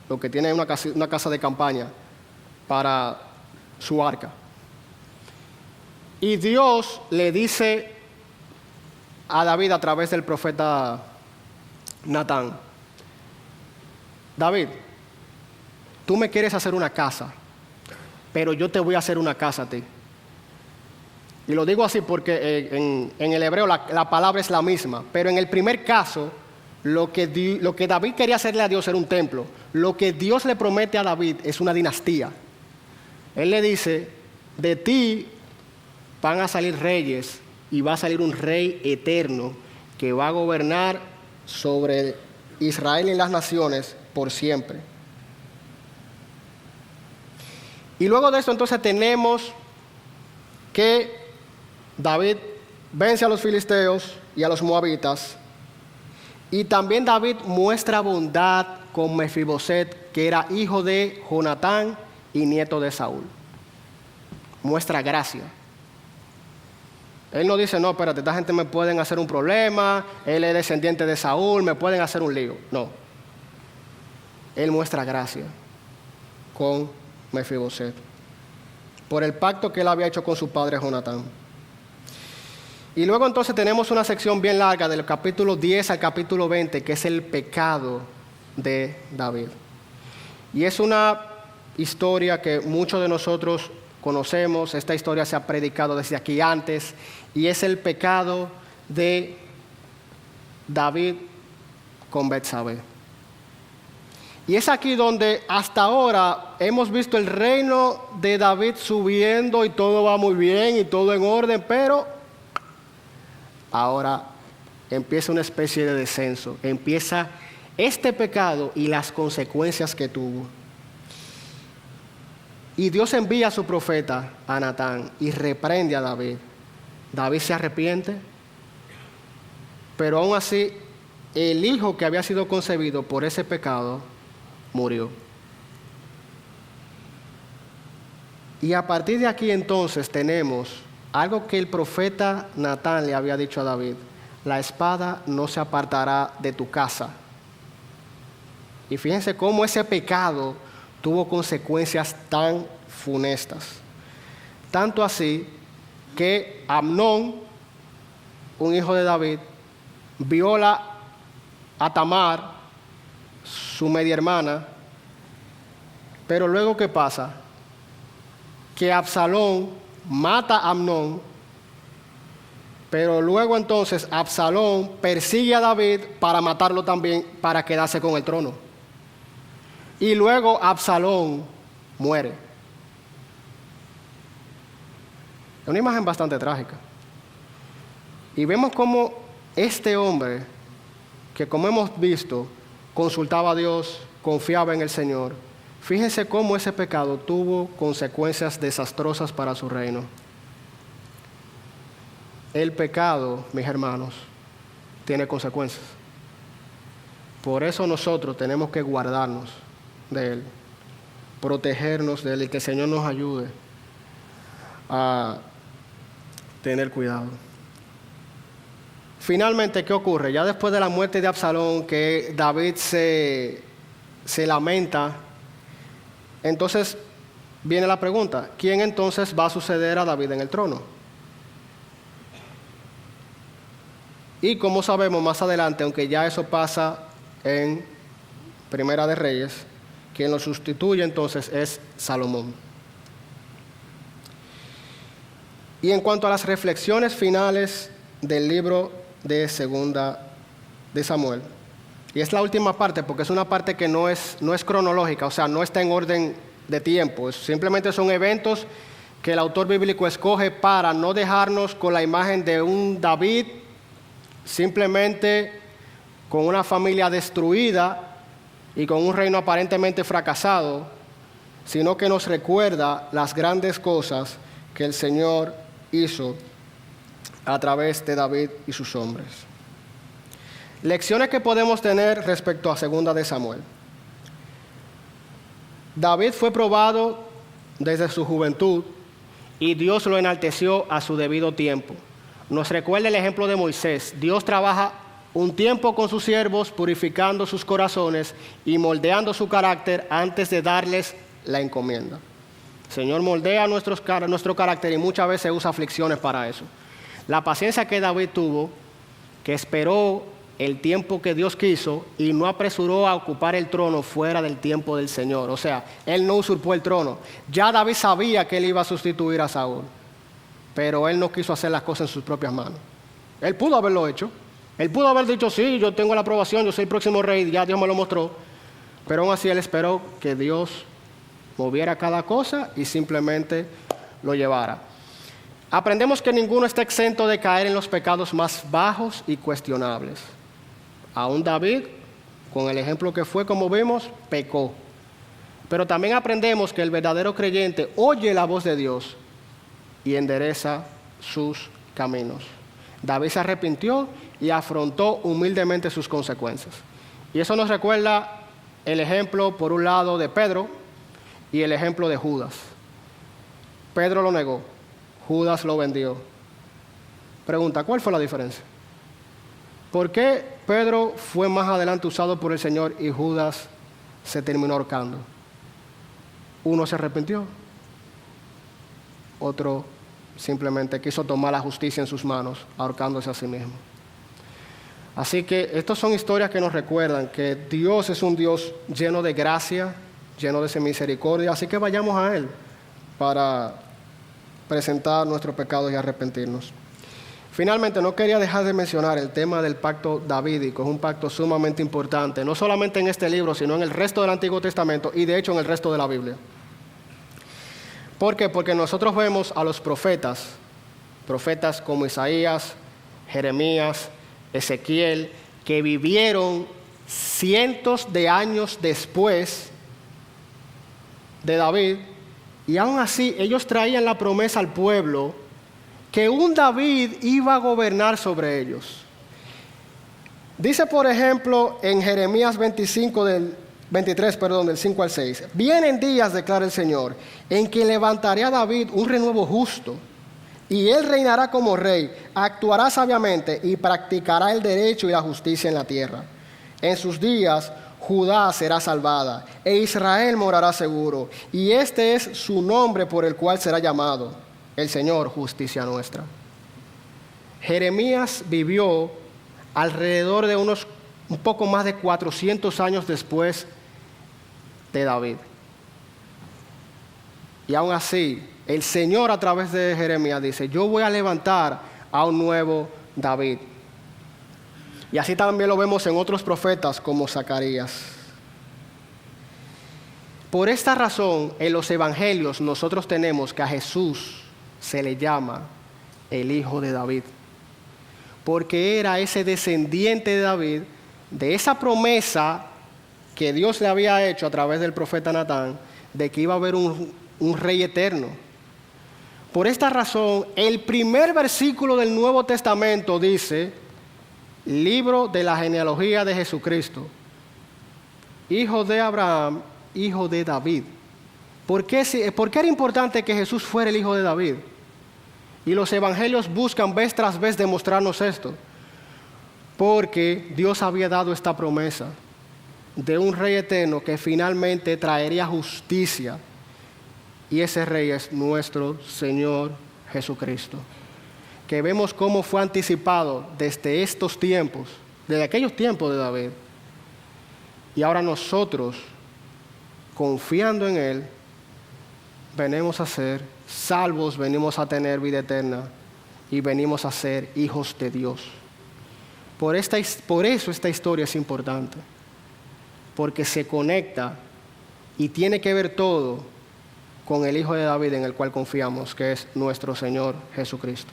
[SPEAKER 1] lo que tiene es una casa de campaña para su arca? Y Dios le dice a David a través del profeta Natán, David, tú me quieres hacer una casa, pero yo te voy a hacer una casa a ti. Y lo digo así porque en el hebreo la palabra es la misma, pero en el primer caso, lo que David quería hacerle a Dios era un templo. Lo que Dios le promete a David es una dinastía. Él le dice, de ti van a salir reyes y va a salir un rey eterno que va a gobernar sobre Israel y las naciones por siempre. Y luego de esto entonces tenemos que David vence a los filisteos y a los moabitas, y también David muestra bondad con Mefiboset, que era hijo de Jonatán y nieto de Saúl. Muestra gracia. Él no dice, no, espérate, esta gente me pueden hacer un problema, él es descendiente de Saúl, me pueden hacer un lío. No. Él muestra gracia con Mefiboset por el pacto que él había hecho con su padre Jonatán. Y luego entonces tenemos una sección bien larga del capítulo 10 al capítulo 20, que es el pecado de David. Y es una historia que muchos de nosotros conocemos. Esta historia se ha predicado desde aquí antes, y es el pecado de David con Betsabé. Y es aquí donde hasta ahora hemos visto el reino de David subiendo y todo va muy bien y todo en orden, pero ahora empieza una especie de descenso. Empieza este pecado y las consecuencias que tuvo. Y Dios envía a su profeta, a Natán, y reprende a David. David se arrepiente, pero aún así el hijo que había sido concebido por ese pecado murió. Y a partir de aquí entonces tenemos algo que el profeta Natán le había dicho a David: la espada no se apartará de tu casa. Y fíjense cómo ese pecado tuvo consecuencias tan funestas. Tanto así que Amnón, un hijo de David, viola a Tamar, su media hermana. Pero luego, ¿qué pasa? Que Absalón mata a Amnón, pero luego entonces Absalón persigue a David para matarlo también, para quedarse con el trono. Y luego Absalón muere. Es una imagen bastante trágica. Y vemos cómo este hombre, que como hemos visto, consultaba a Dios, confiaba en el Señor, fíjense cómo ese pecado tuvo consecuencias desastrosas para su reino. El pecado, mis hermanos, tiene consecuencias. Por eso nosotros tenemos que guardarnos de él, protegernos de él, y que el Señor nos ayude a tener cuidado. Finalmente, ¿qué ocurre? Ya después de la muerte de Absalón, que David se lamenta, entonces viene la pregunta: ¿quién entonces va a suceder a David en el trono? Y como sabemos más adelante, aunque ya eso pasa en Primera de Reyes, quien lo sustituye entonces es Salomón. Y en cuanto a las reflexiones finales del libro de Segunda de Samuel, y es la última parte porque es una parte que no es cronológica, o sea, no está en orden de tiempo, simplemente son eventos que el autor bíblico escoge para no dejarnos con la imagen de un David simplemente con una familia destruida y con un reino aparentemente fracasado, sino que nos recuerda las grandes cosas que el Señor hizo a través de David y sus hombres. Lecciones que podemos tener respecto a Segunda de Samuel. David fue probado desde su juventud y Dios lo enalteció a su debido tiempo. Nos recuerda el ejemplo de Moisés. Dios trabaja un tiempo con sus siervos, purificando sus corazones y moldeando su carácter antes de darles la encomienda. El Señor moldea nuestro carácter y muchas veces usa aflicciones para eso. La paciencia que David tuvo, que esperó el tiempo que Dios quiso y no apresuró a ocupar el trono fuera del tiempo del Señor. O sea, él no usurpó el trono. Ya David sabía que él iba a sustituir a Saúl, pero él no quiso hacer las cosas en sus propias manos. Él pudo haberlo hecho. Él pudo haber dicho: sí, yo tengo la aprobación, yo soy el próximo rey, ya Dios me lo mostró. Pero aún así él esperó que Dios moviera cada cosa y simplemente lo llevara. Aprendemos que ninguno está exento de caer en los pecados más bajos y cuestionables. Aún David, con el ejemplo que fue, como vimos, pecó. Pero también aprendemos que el verdadero creyente oye la voz de Dios y endereza sus caminos. David se arrepintió y afrontó humildemente sus consecuencias. Y eso nos recuerda el ejemplo, por un lado, de Pedro y el ejemplo de Judas. Pedro lo negó, Judas lo vendió. Pregunta: ¿cuál fue la diferencia? ¿Por qué Pedro fue más adelante usado por el Señor y Judas se terminó ahorcando? Uno se arrepintió, otro simplemente quiso tomar la justicia en sus manos, ahorcándose a sí mismo. Así que estas son historias que nos recuerdan que Dios es un Dios lleno de gracia, lleno de misericordia, así que vayamos a Él para presentar nuestros pecados y arrepentirnos. Finalmente, no quería dejar de mencionar el tema del pacto davídico. Es un pacto sumamente importante, no solamente en este libro, sino en el resto del Antiguo Testamento y de hecho en el resto de la Biblia. ¿Por qué? Porque nosotros vemos a los profetas como Isaías, Jeremías, Ezequiel, que vivieron cientos de años después de David, y aún así ellos traían la promesa al pueblo que un David iba a gobernar sobre ellos. Dice, por ejemplo, en Jeremías 23, del 5 al 6. Vienen días, declara el Señor, en que levantaré a David un renuevo justo, y él reinará como rey, actuará sabiamente y practicará el derecho y la justicia en la tierra. En sus días Judá será salvada, e Israel morará seguro, y este es su nombre por el cual será llamado, el Señor, justicia nuestra. Jeremías vivió alrededor de un poco más de 400 años después de David. Y aún así, el Señor a través de Jeremías dice, yo voy a levantar a un nuevo David. Y así también lo vemos en otros profetas como Zacarías. Por esta razón, en los evangelios nosotros tenemos que a Jesús se le llama el Hijo de David. Porque era ese descendiente de David, de esa promesa que Dios le había hecho a través del profeta Natán, de que iba a haber un rey eterno. Por esta razón, el primer versículo del Nuevo Testamento dice, libro de la genealogía de Jesucristo, hijo de Abraham, hijo de David. ¿Por qué era importante que Jesús fuera el hijo de David? Y los evangelios buscan vez tras vez demostrarnos esto. Porque Dios había dado esta promesa de un rey eterno que finalmente traería justicia. Y ese rey es nuestro Señor Jesucristo. Que vemos cómo fue anticipado desde estos tiempos, desde aquellos tiempos de David. Y ahora nosotros, confiando en Él, venimos a ser salvos, venimos a tener vida eterna y venimos a ser hijos de Dios. Por eso esta historia es importante, porque se conecta y tiene que ver todo con el Hijo de David en el cual confiamos, que es nuestro Señor Jesucristo.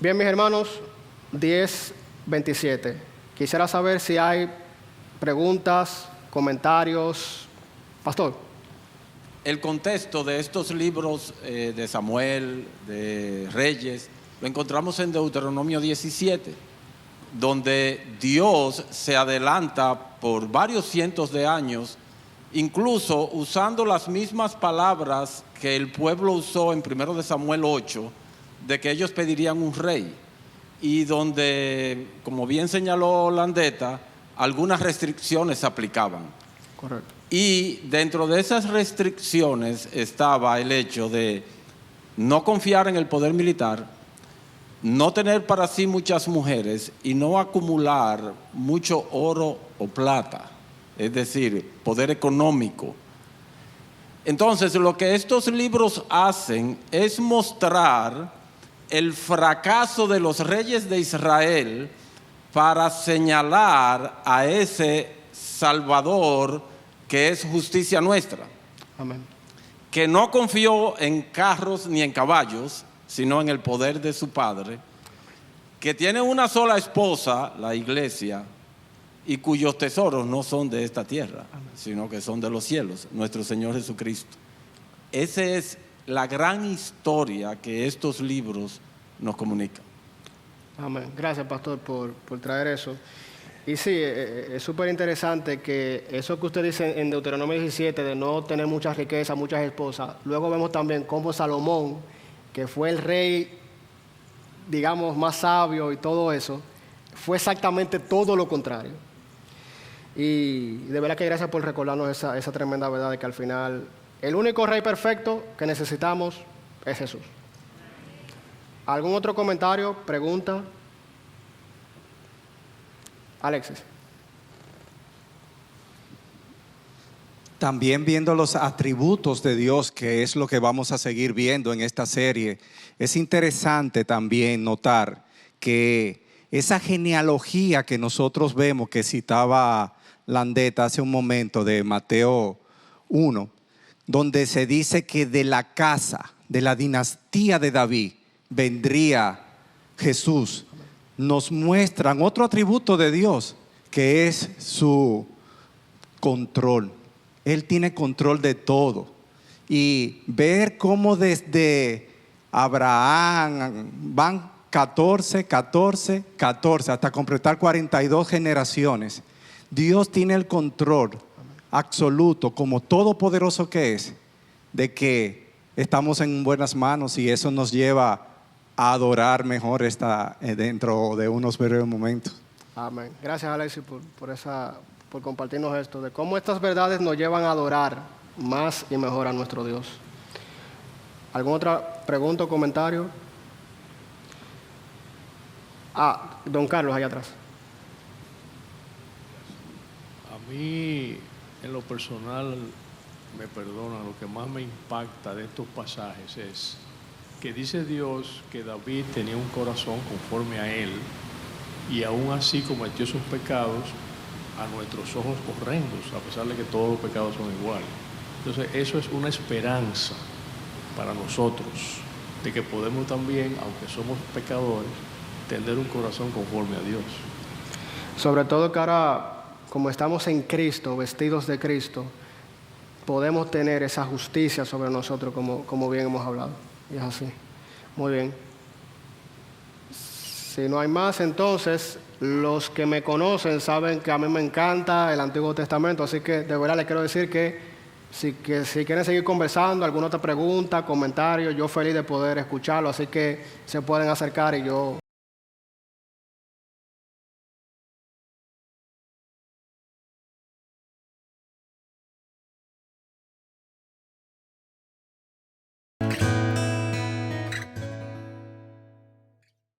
[SPEAKER 1] Bien, mis hermanos, 10:27. Quisiera saber si hay preguntas, comentarios. Pastor.
[SPEAKER 2] El contexto de estos libros de Samuel, de Reyes, lo encontramos en Deuteronomio 17, donde Dios se adelanta por varios cientos de años, incluso usando las mismas palabras que el pueblo usó en 1 de Samuel 8, de que ellos pedirían un rey, y donde, como bien señaló Landeta, algunas restricciones se aplicaban.
[SPEAKER 1] Correcto.
[SPEAKER 2] Y dentro de esas restricciones estaba el hecho de no confiar en el poder militar, no tener para sí muchas mujeres y no acumular mucho oro o plata, es decir, poder económico. Entonces, lo que estos libros hacen es mostrar el fracaso de los reyes de Israel para señalar a ese Salvador que es justicia nuestra.
[SPEAKER 1] Amén.
[SPEAKER 2] Que no confió en carros ni en caballos, sino en el poder de su Padre, que tiene una sola esposa, la iglesia, y cuyos tesoros no son de esta tierra, sino que son de los cielos, nuestro Señor Jesucristo. Esa es la gran historia que estos libros nos comunican.
[SPEAKER 1] Amén. Gracias, pastor, por traer eso. Y sí, es súper interesante que eso que usted dice en Deuteronomio 17, de no tener mucha riqueza, muchas esposas, luego vemos también cómo Salomón, que fue el rey, digamos, más sabio y todo eso, fue exactamente todo lo contrario. Y de verdad que gracias por recordarnos esa tremenda verdad de que al final el único rey perfecto que necesitamos es Jesús. ¿Algún otro comentario, pregunta? Alexis.
[SPEAKER 3] También viendo los atributos de Dios, que es lo que vamos a seguir viendo en esta serie, es interesante también notar que esa genealogía que nosotros vemos, que citaba Landeta hace un momento de Mateo 1, donde se dice que de la casa, de la dinastía de David, vendría Jesús, nos muestran otro atributo de Dios, que es su control. Él tiene control de todo. Y ver cómo desde Abraham van 14, 14, 14, hasta completar 42 generaciones. Dios tiene el control absoluto, como todopoderoso que es, de que estamos en buenas manos, y eso nos lleva a adorar mejor dentro de unos breves momentos.
[SPEAKER 1] Amén. Gracias, Alexis, por compartirnos esto, de cómo estas verdades nos llevan a adorar más y mejor a nuestro Dios. ¿Alguna otra pregunta o comentario? Don Carlos, allá atrás.
[SPEAKER 4] A mí, en lo personal, me perdona, lo que más me impacta de estos pasajes es que dice Dios que David tenía un corazón conforme a él, y aún así cometió sus pecados a nuestros ojos horrendos, a pesar de que todos los pecados son iguales. Entonces, eso es una esperanza para nosotros, de que podemos también, aunque somos pecadores, tener un corazón conforme a Dios.
[SPEAKER 1] Sobre todo que ahora, como estamos en Cristo, vestidos de Cristo, podemos tener esa justicia sobre nosotros, como bien hemos hablado. Y es así. Muy bien. Si no hay más, entonces, los que me conocen saben que a mí me encanta el Antiguo Testamento, así que de verdad les quiero decir que si quieren seguir conversando, alguna otra pregunta, comentario, yo feliz de poder escucharlo, así que se pueden acercar y yo